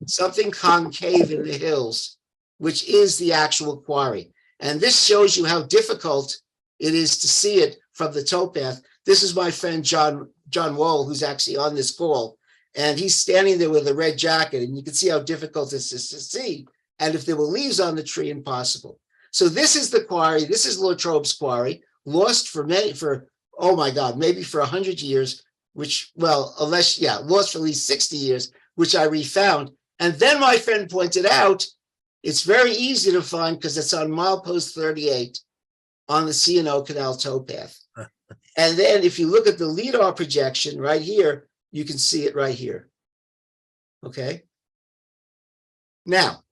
something concave in the hills, which is the actual quarry. And this shows you how difficult it is to see it from the towpath. This is my friend, John Wall, who's actually on this call. And he's standing there with a red jacket, and you can see how difficult this is to see. And if there were leaves on the tree, impossible. So this is the quarry. This is Latrobe's quarry, lost for oh my God, maybe for 100 years, which, well, lost for at least 60 years, which I refound. And then my friend pointed out, it's very easy to find because it's on milepost 38 on the C&O Canal towpath. And then if you look at the LIDAR projection right here, you can see it right here. Okay. Now,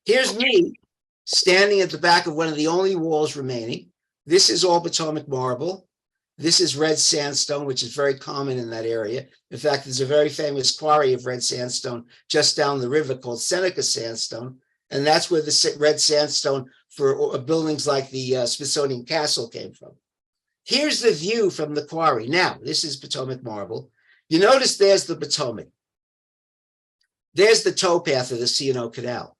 here's me standing at the back of one of the only walls remaining. This is all Potomac marble. This is red sandstone, which is very common in that area. In fact, there's a very famous quarry of red sandstone just down the river called Seneca Sandstone. And that's where the red sandstone for buildings like the Smithsonian Castle came from. Here's the view from the quarry. Now, this is Potomac marble. You notice there's the Potomac. There's the towpath of the C&O Canal.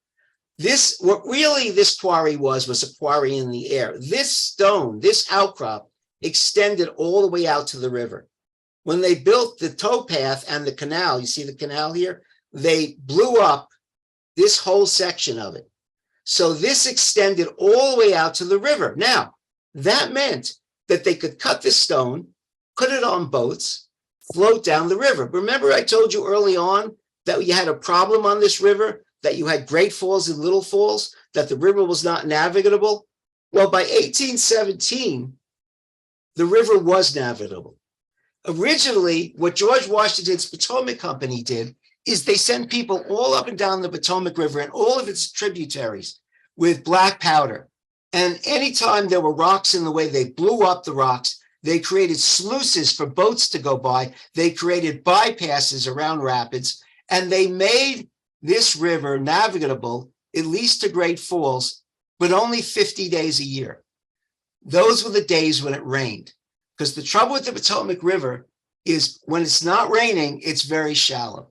What really this quarry was a quarry in the air. This stone, this outcrop, extended all the way out to the river. When they built the towpath and the canal, you see the canal here, they blew up this whole section of it. So this extended all the way out to the river. Now, that meant that they could cut this stone, put it on boats, float down the river. Remember I told you early on that you had a problem on this river, that you had great falls and little falls, that the river was not navigable? Well, by 1817, the river was navigable. Originally, what George Washington's Potomac Company did is they sent people all up and down the Potomac River and all of its tributaries with black powder. And anytime there were rocks in the way, they blew up the rocks. They created sluices for boats to go by. They created bypasses around rapids, and they made this river navigable, at least to Great Falls, but only 50 days a year. Those were the days when it rained, because the trouble with the Potomac River is when it's not raining, it's very shallow.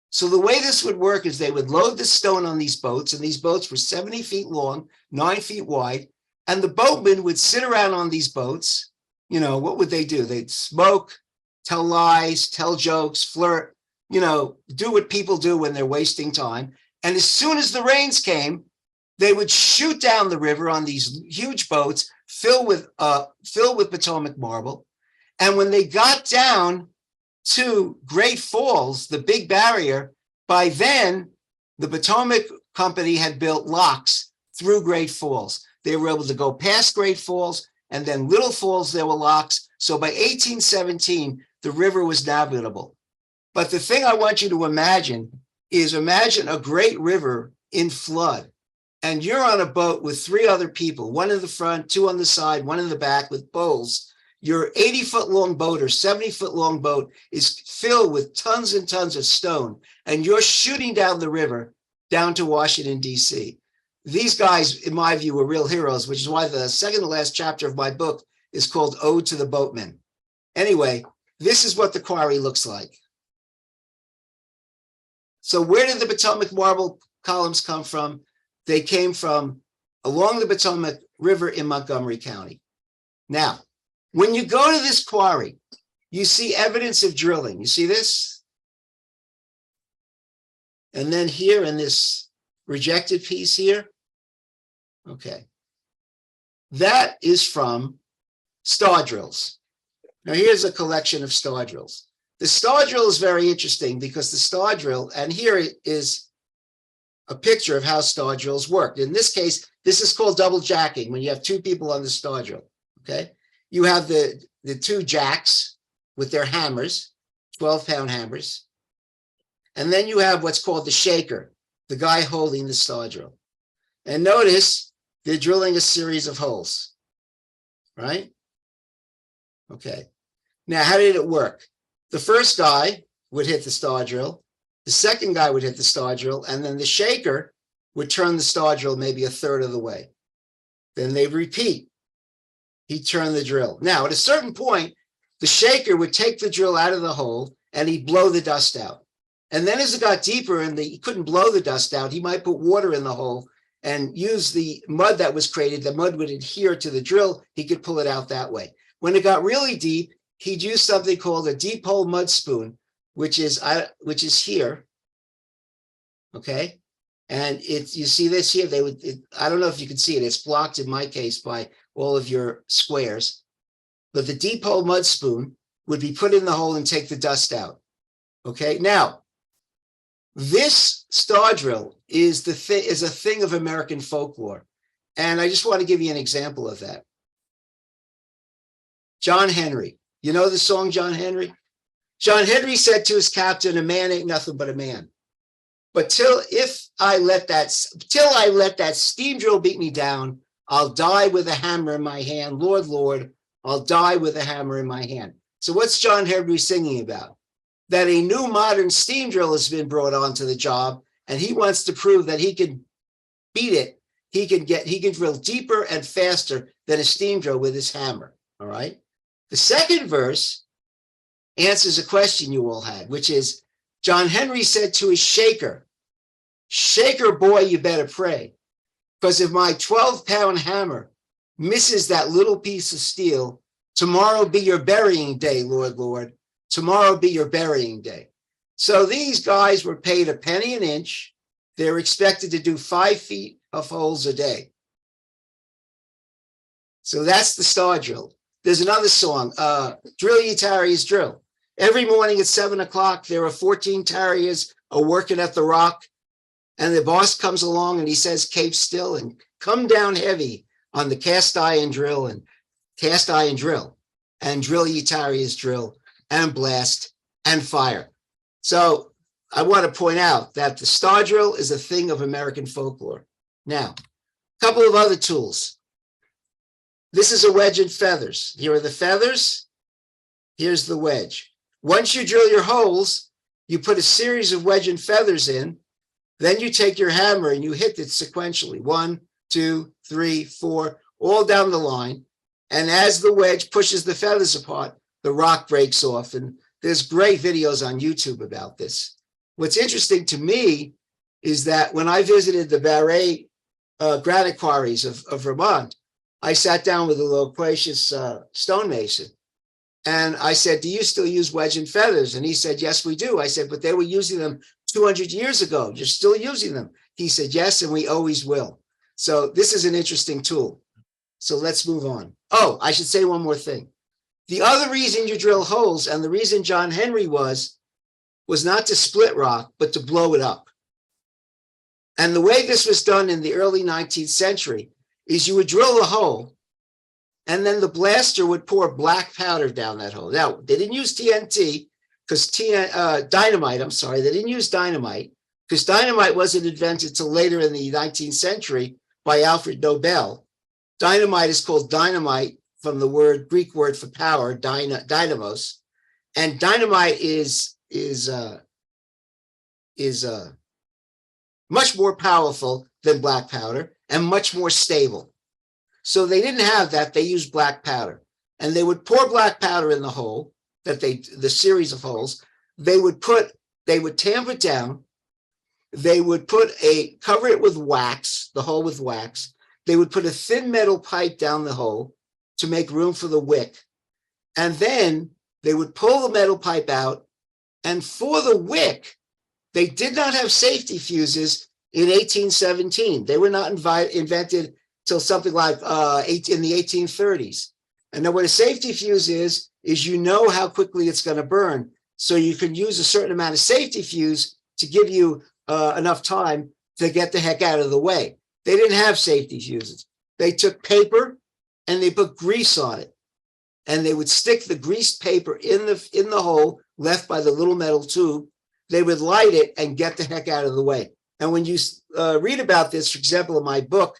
So the way this would work is they would load the stone on these boats, and these boats were 70 feet long, 9 feet wide, and the boatmen would sit around on these boats. You know, what would they do? They'd smoke, tell lies, tell jokes, flirt, do what people do when they're wasting time. And as soon as the rains came, they would shoot down the river on these huge boats filled with Potomac marble. And when they got down to Great Falls, the big barrier, by then the Potomac Company had built locks through Great Falls. They were able to go past Great Falls, and then Little Falls, there were locks. So by 1817, the river was navigable. But the thing I want you to imagine is imagine a great river in flood, and you're on a boat with 3 other people, 1 in the front, 2 on the side, 1 in the back with poles. Your 80-foot-long boat or 70-foot-long boat is filled with tons and tons of stone, and you're shooting down the river down to Washington, D.C. These guys, in my view, were real heroes, which is why the second to last chapter of my book is called Ode to the Boatmen. Anyway, this is what the quarry looks like. So where did the Potomac marble columns come from? They came from along the Potomac River in Montgomery County. Now, when you go to this quarry, you see evidence of drilling. You see this? And then here in this rejected piece here, okay, that is from star drills. Now here's a collection of star drills. The star drill is very interesting because the star drill, and here is a picture of how star drills work. In this case, this is called double jacking, when you have 2 people on the star drill, okay? You have the 2 jacks with their hammers, 12-pound hammers. And then you have what's called the shaker, the guy holding the star drill. And notice they're drilling a series of holes, right? Okay. Now, how did it work? The first guy would hit the star drill. The second guy would hit the star drill. And then the shaker would turn the star drill maybe a third of the way. Then they repeat. He'd turn the drill. Now, at a certain point, the shaker would take the drill out of the hole and he'd blow the dust out. And then as it got deeper and he couldn't blow the dust out, he might put water in the hole and use the mud that was created. The mud would adhere to the drill. He could pull it out that way. When it got really deep, he'd use something called a deep hole mud spoon, which is here. Okay. And you see this here, I don't know if you can see it. It's blocked in my case by all of your squares, but the deep hole mud spoon would be put in the hole and take the dust out. Okay. Now, this star drill is a thing of American folklore. And I just want to give you an example of that. John Henry. You know the song John Henry? John Henry said to his captain, "A man ain't nothing but a man. But till I let that steam drill beat me down, I'll die with a hammer in my hand. Lord, Lord, I'll die with a hammer in my hand." So what's John Henry singing about? That a new modern steam drill has been brought onto the job, and he wants to prove that he can beat it. He can drill deeper and faster than a steam drill with his hammer. All right. The second verse answers a question you all had, which is John Henry said to his shaker, "Shaker boy, you better pray, because if my 12-pound hammer misses that little piece of steel, tomorrow be your burying day, Lord, Lord. Tomorrow be your burying day." So these guys were paid a penny an inch. They're expected to do 5 feet of holes a day. So that's the star drill. There's another song, "Drill Ye Tarriers Drill." Every morning at 7 o'clock, there are 14 tarriers working at the rock, and the boss comes along and he says, "Cape still and come down heavy on the cast iron drill and drill ye tarriers drill and blast and fire." So I want to point out that the star drill is a thing of American folklore. Now, a couple of other tools. This is a wedge and feathers. Here are the feathers. Here's the wedge. Once you drill your holes, you put a series of wedge and feathers in. Then you take your hammer and you hit it sequentially. 1, 2, 3, 4, all down the line. And as the wedge pushes the feathers apart, the rock breaks off. And there's great videos on YouTube about this. What's interesting to me is that when I visited the Barre granite quarries of Vermont, I sat down with a loquacious stonemason. And I said, do you still use wedge and feathers? And he said, yes, we do. I said, but they were using them 200 years ago. You're still using them. He said, yes, and we always will. So this is an interesting tool. So let's move on. Oh, I should say one more thing. The other reason you drill holes, and the reason John Henry was not to split rock, but to blow it up. And the way this was done in the early 19th century is you would drill a hole, and then the blaster would pour black powder down that hole. Now, they didn't use TNT, because dynamite, I'm sorry, they didn't use dynamite, because dynamite wasn't invented till later in the 19th century by Alfred Nobel. Dynamite is called dynamite from the Greek word for power, dynamos. And dynamite is much more powerful than black powder and much more stable. So they didn't have that. They used black powder, and they would pour black powder in the hole the series of holes. They would tamp it down. They would cover it with wax, the hole with wax. They would put a thin metal pipe down the hole to make room for the wick. And then they would pull the metal pipe out. And for the wick, they did not have safety fuses in 1817. They were not invented till something like in the 1830s. And then what a safety fuse is you know how quickly it's going to burn. So you can use a certain amount of safety fuse to give you enough time to get the heck out of the way. They didn't have safety fuses. They took paper and they put grease on it. And they would stick the greased paper in the hole left by the little metal tube. They would light it and get the heck out of the way. And when you read about this, for example, in my book,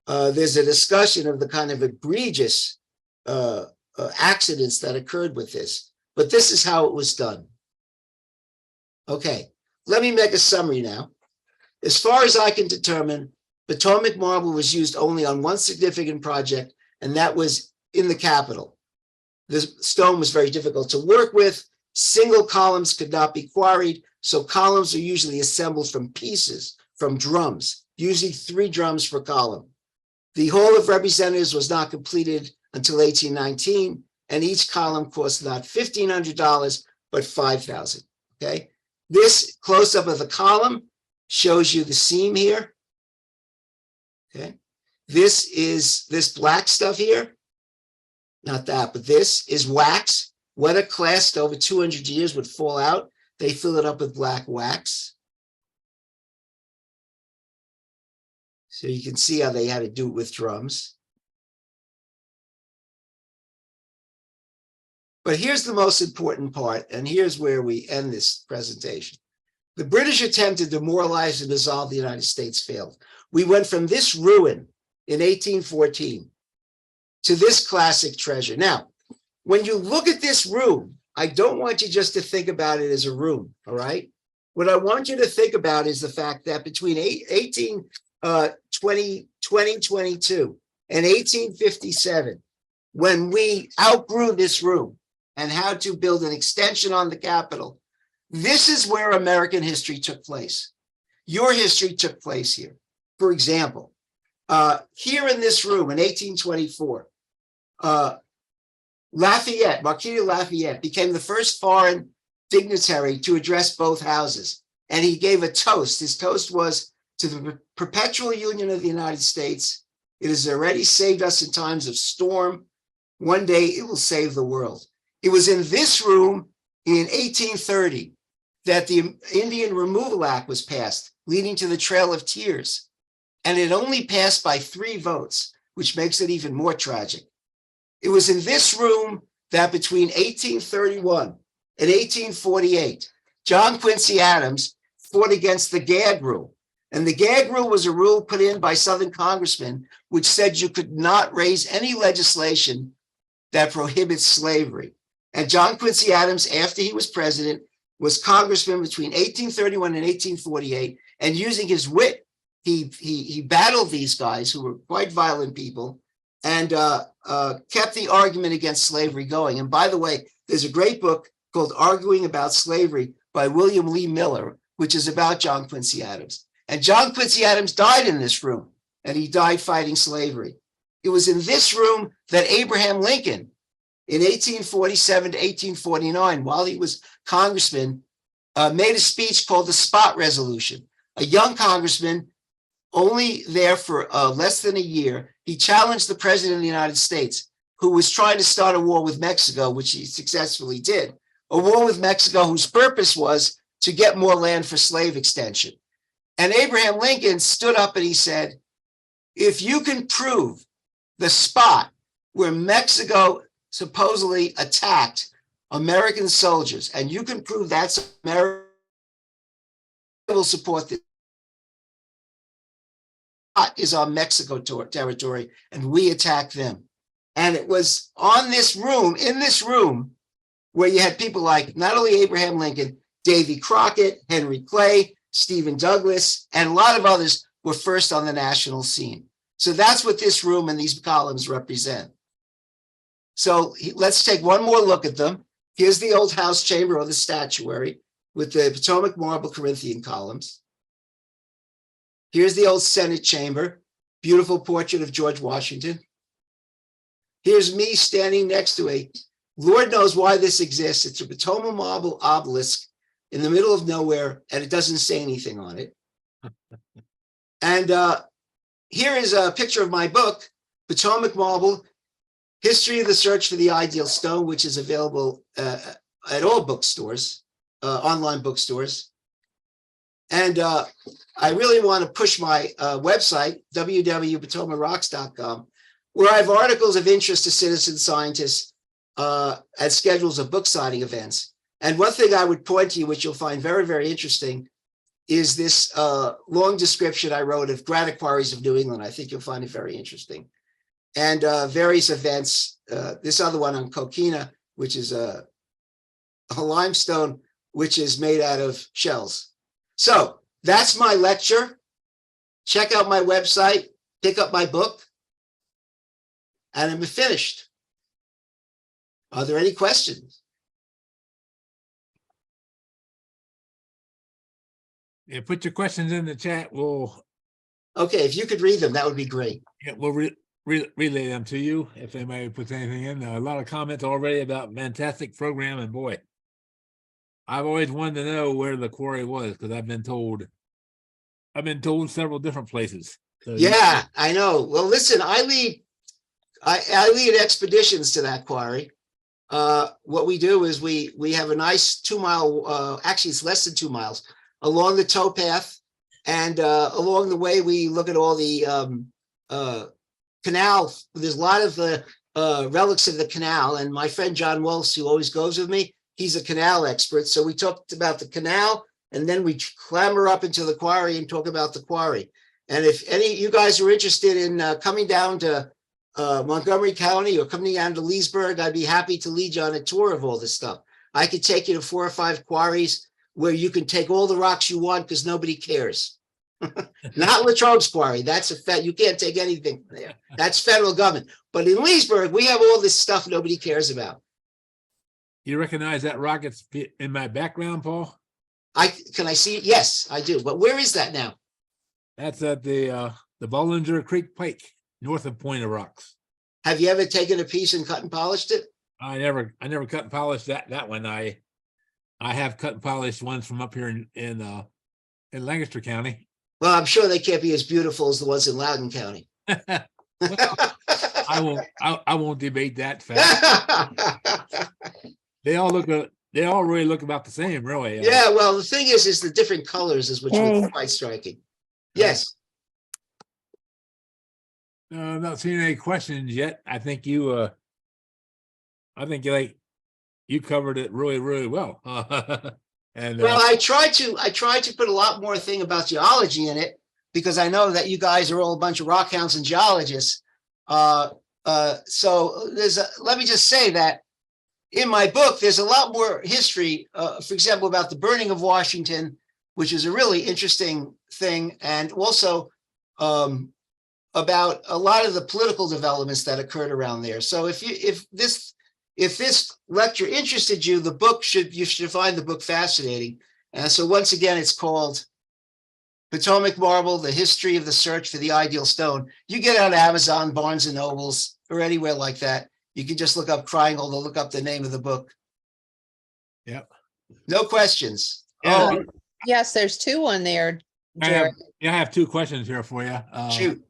there's a discussion of the kind of egregious accidents that occurred with this. But this is how it was done. Okay, let me make a summary now. As far as I can determine, Potomac Marble was used only on one significant project, and that was in the Capitol. The stone was very difficult to work with. Single columns could not be quarried, so columns are usually assembled from pieces, from drums, usually 3 drums per column. The Hall of Representatives was not completed until 1819, and each column cost not $1,500, but $5,000, okay? This close-up of the column shows you the seam here, okay? This is this black stuff here, not that, but this is wax. What a classed over 200 years would fall out. They fill it up with black wax. So you can see how they had to do it with drums. But here's the most important part, and here's where we end this presentation. The British attempt to demoralize and dissolve the United States failed. We went from this ruin in 1814 to this classic treasure. Now, when you look at this room, I don't want you just to think about it as a room, all right? What I want you to think about is the fact that between 2022 and 1857, when we outgrew this room and had to build an extension on the Capitol, this is where American history took place. Your history took place here. For example, here in this room in 1824, Marquis de Lafayette became the first foreign dignitary to address both houses. And he gave a toast. His toast was to the perpetual union of the United States. It has already saved us in times of storm. One day it will save the world. It was in this room in 1830 that the Indian Removal Act was passed, leading to the Trail of Tears. And it only passed by 3 votes, which makes it even more tragic. It was in this room that between 1831 and 1848, John Quincy Adams fought against the gag rule. And the gag rule was a rule put in by Southern congressmen, which said you could not raise any legislation that prohibits slavery. And John Quincy Adams, after he was president, was congressman between 1831 and 1848. And using his wit, he battled these guys who were quite violent people and kept the argument against slavery going. And by the way, there's a great book called Arguing About Slavery by William Lee Miller, which is about John Quincy Adams. And John Quincy Adams died in this room, and he died fighting slavery. It was in this room that Abraham Lincoln in 1847 to 1849, while he was congressman, made a speech called the Spot Resolution. A young congressman, only there for less than a year, he challenged the president of the United States, who was trying to start a war with Mexico, which he successfully did. A war with Mexico whose purpose was to get more land for slave extension. And Abraham Lincoln stood up and he said, if you can prove the spot where Mexico supposedly attacked American soldiers, and you can prove that's America, will support this. Is on Mexico territory, and we attack them. And it was on this room, in this room, where you had people like not only Abraham Lincoln, Davy Crockett, Henry Clay, Stephen Douglas, and a lot of others were first on the national scene. So that's what this room and these columns represent. So let's take one more look at them. Here's the old house chamber or the statuary with the Potomac Marble Corinthian columns. Here's the old Senate chamber, beautiful portrait of George Washington. Here's me standing next to a, Lord knows why this exists. It's a Potomac Marble obelisk in the middle of nowhere, and it doesn't say anything on it. And here is a picture of my book, Potomac Marble, History of the Search for the Ideal Stone, which is available at all bookstores, online bookstores. And I really want to push my website, www.potomacrocks.com, where I have articles of interest to citizen scientists and schedules of book signing events. And one thing I would point to you, which you'll find very, very interesting, is this long description I wrote of granite quarries of New England. I think you'll find it very interesting. And various events, this other one on coquina, which is a limestone, which is made out of shells. So that's my lecture. Check out my website, pick up my book, and I'm finished. Are there any questions? Yeah, put your questions in the chat. We'll Okay, if you could read them, that would be great. yeah, we'll relay them to you if anybody puts anything in. A lot of comments already about fantastic program, and boy, I've always wanted to know where the quarry was because I've been told several different places. So Yeah, I know. Well, listen, I lead expeditions to that quarry. What we do is we have a nice 2 mile, actually it's less than 2 miles, along the towpath, and along the way we look at all the canal. There's a lot of the relics of the canal, and my friend John Walsh, who always goes with me, he's a canal expert. So we talked about the canal, and then we clamber up into the quarry and talk about the quarry. And if any of you guys are interested in coming down to Montgomery County or coming down to Leesburg, I'd be happy to lead you on a tour of all this stuff. I could take you to 4 or 5 quarries where you can take all the rocks you want because nobody cares. Not Latrobe's quarry. That's you can't take anything from there. That's federal government. But in Leesburg, we have all this stuff nobody cares about. You recognize that rock? It's in my background, Paul? Can I see it? Yes, I do. But where is that now? That's at the Bollinger Creek Pike, north of Point of Rocks. Have you ever taken a piece and cut and polished it? I never cut and polished that one. I have cut and polished ones from up here in Lancaster County. Well, I'm sure they can't be as beautiful as the ones in Loudoun County. Well, I won't debate that fact. They all really look about the same, really. Yeah, well, the thing is the different colors is which was quite striking. Yes. I'm not seeing any questions yet. I think you covered it really, really well. And well, I tried to put a lot more thing about geology in it because I know that you guys are all a bunch of rockhounds and geologists. So let me just say that in my book, there's a lot more history, for example, about the burning of Washington, which is a really interesting thing, and also about a lot of the political developments that occurred around there. So if this lecture interested you, you should find the book fascinating. And so once again, it's called Potomac Marble, The History of the Search for the Ideal Stone. You get it on Amazon, Barnes and Nobles, or anywhere like that. You can just look up Kreingold or look up the name of the book. Yep. No questions. Yeah. Oh, Yes, there's two on there, Jerry. I have two questions here for you. shoot.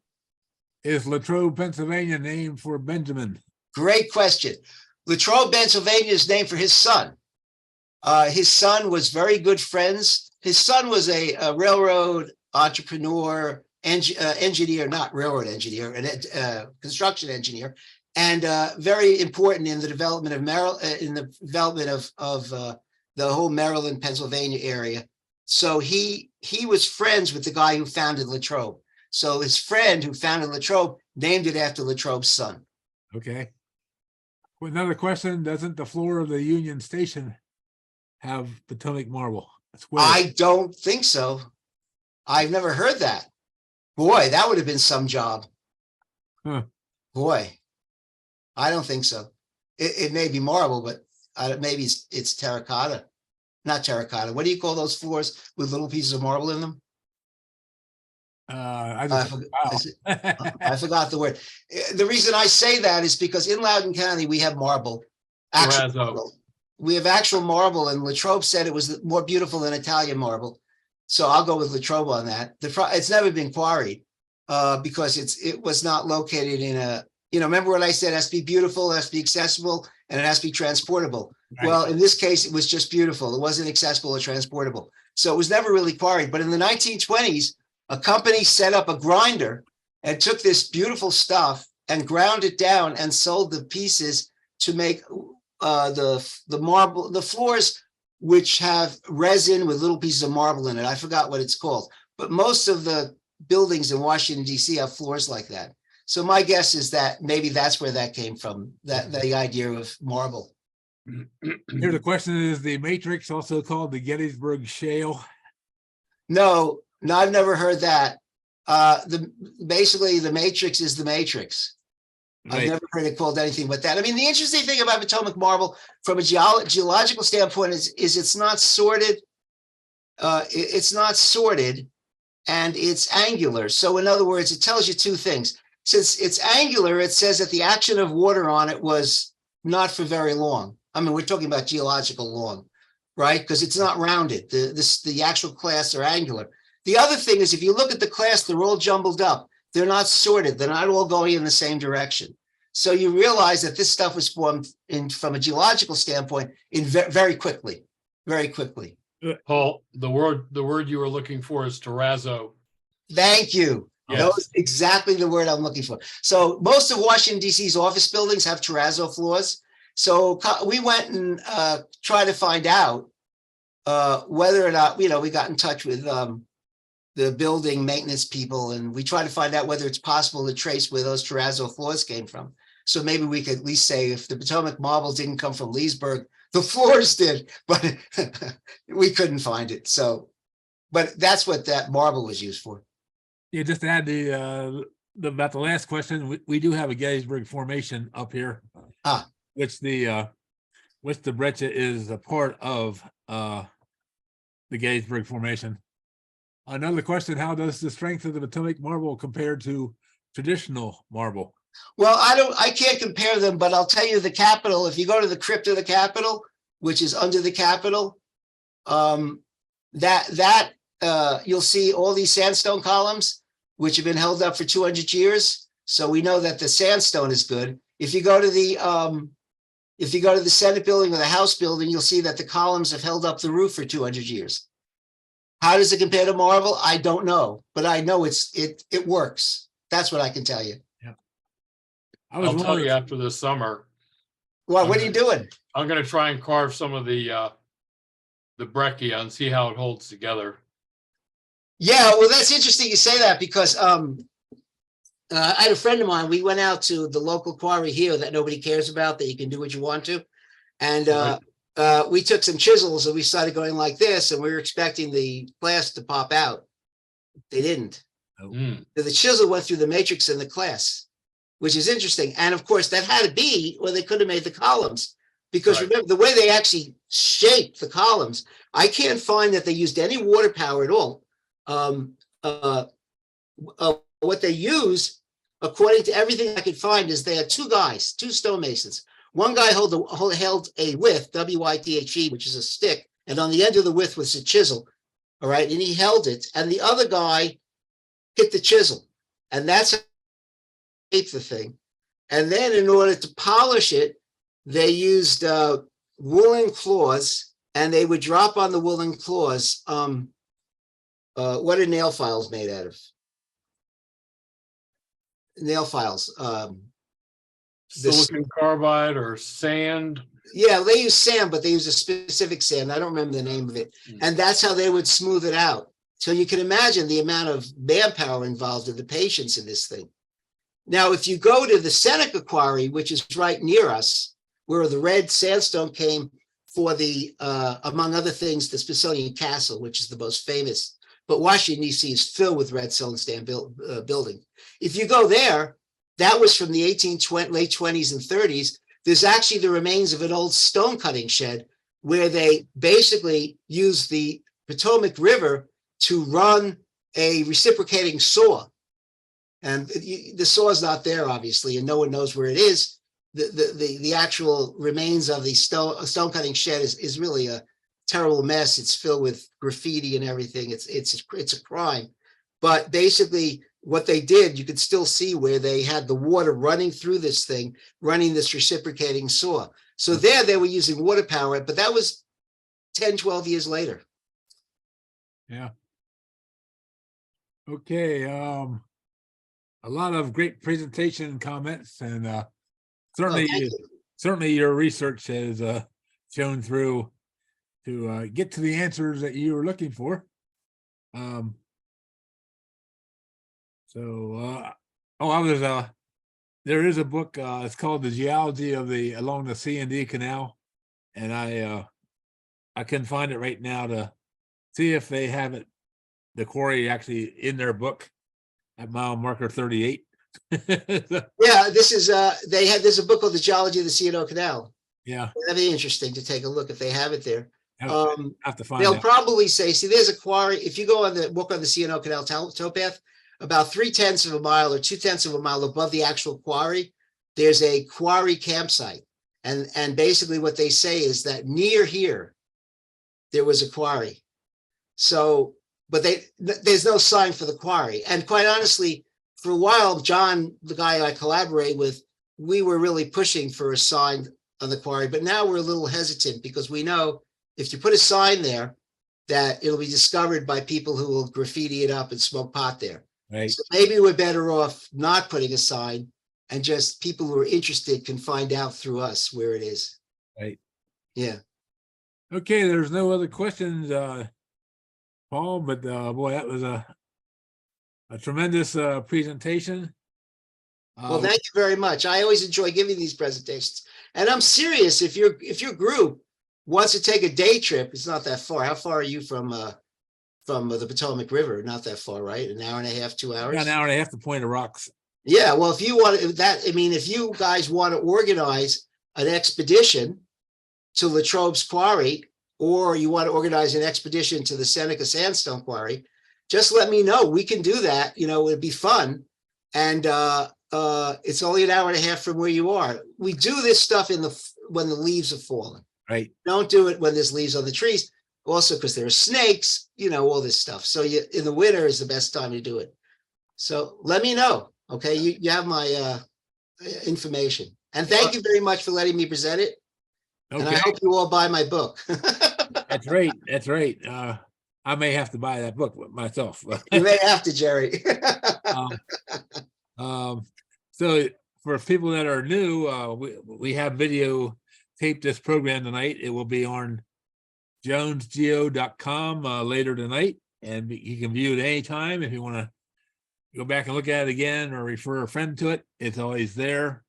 Is Latrobe, Pennsylvania named for Benjamin? Great question. Latrobe, Pennsylvania is named for his son. His son was very good friends. His son was a railroad entrepreneur, engineer, not railroad engineer, and construction engineer, and very important in the development of the whole Maryland, Pennsylvania area. So he was friends with the guy who founded Latrobe. So his friend who founded Latrobe named it after Latrobe's son. Okay. Well, another question, doesn't the floor of the Union Station have Potomac marble? I don't think so. I've never heard that. Boy, that would have been some job. Huh. Boy, I don't think so. It may be marble, but maybe it's terracotta. Not terracotta. What do you call those floors with little pieces of marble in them? I forgot the word. The reason I say that is because in Loudoun County, we have marble. Actual marble. We have actual marble, and Latrobe said it was more beautiful than Italian marble. So I'll go with Latrobe on that. It's never been quarried because it was not located in a, remember what I said, it has to be beautiful, it has to be accessible, and it has to be transportable. Right. Well, in this case, it was just beautiful. It wasn't accessible or transportable. So it was never really quarried. But in the 1920s, a company set up a grinder and took this beautiful stuff and ground it down and sold the pieces to make the marble, the floors, which have resin with little pieces of marble in it. I forgot what it's called, but most of the buildings in Washington, D.C. have floors like that. So my guess is that maybe that's where that came from, that the idea of marble. Here the question is, the matrix also called the Gettysburg Shale? No, I've never heard that. Basically the matrix is the matrix. Right. I've never heard it called anything but that. I mean, the interesting thing about Potomac marble from a geological standpoint is it's not sorted. It's not sorted and it's angular. So in other words, it tells you two things. Since it's angular, it says that the action of water on it was not for very long. I mean, we're talking about geological long, right? Because it's not rounded. The actual clasts are angular. The other thing is, if you look at the clasts, they're all jumbled up. They're not sorted. They're not all going in the same direction. So you realize that this stuff was formed from a geological standpoint very quickly, very quickly. Paul, the word you were looking for is terrazzo. Thank you. Yes. That was exactly the word I'm looking for. So most of Washington, D.C.'s office buildings have terrazzo floors. So we went and tried to find out whether or not, we got in touch with the building maintenance people, and we tried to find out whether it's possible to trace where those terrazzo floors came from. So maybe we could at least say if the Potomac marble didn't come from Leesburg, the floors did, but we couldn't find it. So, but that's what that marble was used for. Yeah, just to add about the last question, we do have a Gettysburg Formation up here, which the breccia is a part of the Gettysburg Formation. Another question: how does the strength of the Potomac marble compare to traditional marble? Well, I can't compare them, but I'll tell you the Capitol. If you go to the crypt of the Capitol, which is under the Capitol, you'll see all these sandstone columns, which have been held up for 200 years. So we know that the sandstone is good. If you go to the Senate building or the House building, you'll see that the columns have held up the roof for 200 years. How does it compare to marble? I don't know, but I know it works. That's what I can tell you. Yeah. I'll tell you after this summer. Well, what are you doing? I'm going to try and carve some of the breccia and see how it holds together. Yeah, well, that's interesting you say that, because I had a friend of mine. We went out to the local quarry here that nobody cares about, that you can do what you want to. And we took some chisels and we started going like this, and we were expecting the glass to pop out. They didn't. The chisel went through the matrix in the glass, which is interesting. And of course, that had to be, or they could have made the columns, because remember the way they actually shaped the columns. I can't find that they used any water power at all. What they use according to everything I could find, is they had two guys, two stonemasons. One guy held a withe, W-I-T-H-E, which is a stick, and on the end of the withe was a chisel. All right, and he held it, and the other guy hit the chisel, and that's how they shaped the thing. And then in order to polish it, they used woolen claws, and they would drop on the woolen claws. What are nail files made out of? Nail files. Silicon carbide or sand. Yeah, they use sand, but they use a specific sand. I don't remember the name of it. And that's how they would smooth it out. So you can imagine the amount of manpower involved in the patience in this thing. Now, if you go to the Seneca Quarry, which is right near us, where the red sandstone came for the, among other things, the Smithsonian Castle, which is the most famous, but Washington, D.C. is filled with red sandstone building. If you go there, that was from the late 20s and 30s. There's actually the remains of an old stone cutting shed where they basically used the Potomac River to run a reciprocating saw. And the saw is not there, obviously, and no one knows where it is. The actual remains of the stone cutting shed is really a terrible mess. It's filled with graffiti and everything. It's a crime. But basically, what they did, you could still see where they had the water running through this thing, running this reciprocating saw. So there they were using water power, but that was 10, 12 years later. Yeah. Okay. A lot of great presentation comments, and certainly, thank you. certainly your research has shown through to get to the answers that you were looking for. There is a book, it's called The Geology of along the C&D Canal. And I couldn't find it right now to see if they have it, the quarry actually in their book at mile marker 38. Yeah, this is, there's a book called The Geology of the C&D Canal. Yeah. That'd be interesting to take a look if they have it there. Have to find They'll out. probably say, see, there's a quarry. If you go on the walk on the C&O Canal towpath, about 3/10 of a mile or 2/10 of a mile above the actual quarry, there's a quarry campsite. And basically what they say is that near here, there was a quarry. So, but there's no sign for the quarry. And quite honestly, for a while, John, the guy I collaborate with, we were really pushing for a sign on the quarry, but now we're a little hesitant because we know if you put a sign there, that it'll be discovered by people who will graffiti it up and smoke pot there. Right. So maybe we're better off not putting a sign, and just people who are interested can find out through us where it is. Right. Yeah. Okay, there's no other questions, Paul, but boy, that was a tremendous presentation. Well, thank you very much. I always enjoy giving these presentations, and I'm serious. If your group wants to take a day trip, it's not that far. How far are you from the Potomac River? Not that far, right? An hour and a half, 2 hours? An hour and a half to Point of Rocks. Yeah, well, if you want that, I mean, if you guys want to organize an expedition to Latrobe's Quarry, or you want to organize an expedition to the Seneca Sandstone Quarry, just let me know. We can do that. You know, it'd be fun. And it's only an hour and a half from where you are. We do this stuff when the leaves are falling. Right. Don't do it when there's leaves on the trees. Also, because there are snakes, you know, all this stuff. So in the winter is the best time to do it. So let me know. Okay, you have my information. And thank you very much for letting me present it. Okay. And I hope you all buy my book. That's right. That's right. I may have to buy that book myself. You may have to, Jerry. So for people that are new, we have video taped this program tonight. It will be on jonesgeo.com later tonight, and you can view it anytime if you want to go back and look at it again or refer a friend to it. It's always there.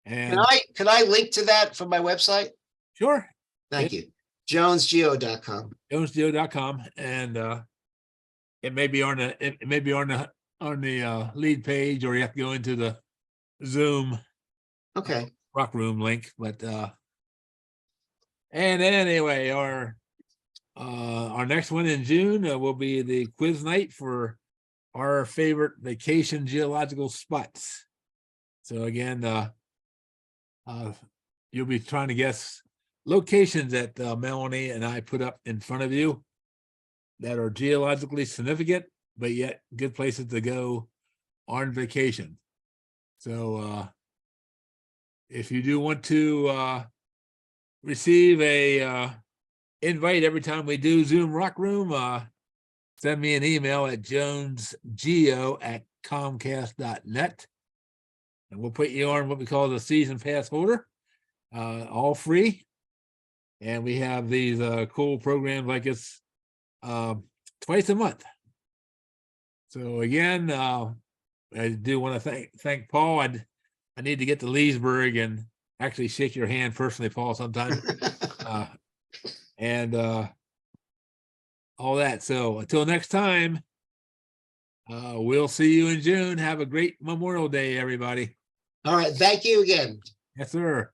And Can I link to that from my website? sure. Thank you. jonesgeo.com. jonesgeo.com, and it may be on the lead page, or you have to go into the Zoom Okay. Rock Room link. But and anyway, our next one in June will be the quiz night for our favorite vacation geological spots. So again, you'll be trying to guess locations that Melanie and I put up in front of you that are geologically significant, but yet good places to go on vacation. So if you do want to receive a invite every time we do Zoom Rock Room, send me an email at jonesgeo@comcast.net, and we'll put you on what we call the season pass holder, all free. And we have these cool programs like this twice a month. So again, I do want to thank Paul. I need to get to Leesburg and actually shake your hand personally, Paul, sometime. And all that. So until next time, we'll see you in June. Have a great Memorial Day, everybody. All right. Thank you again. Yes, sir.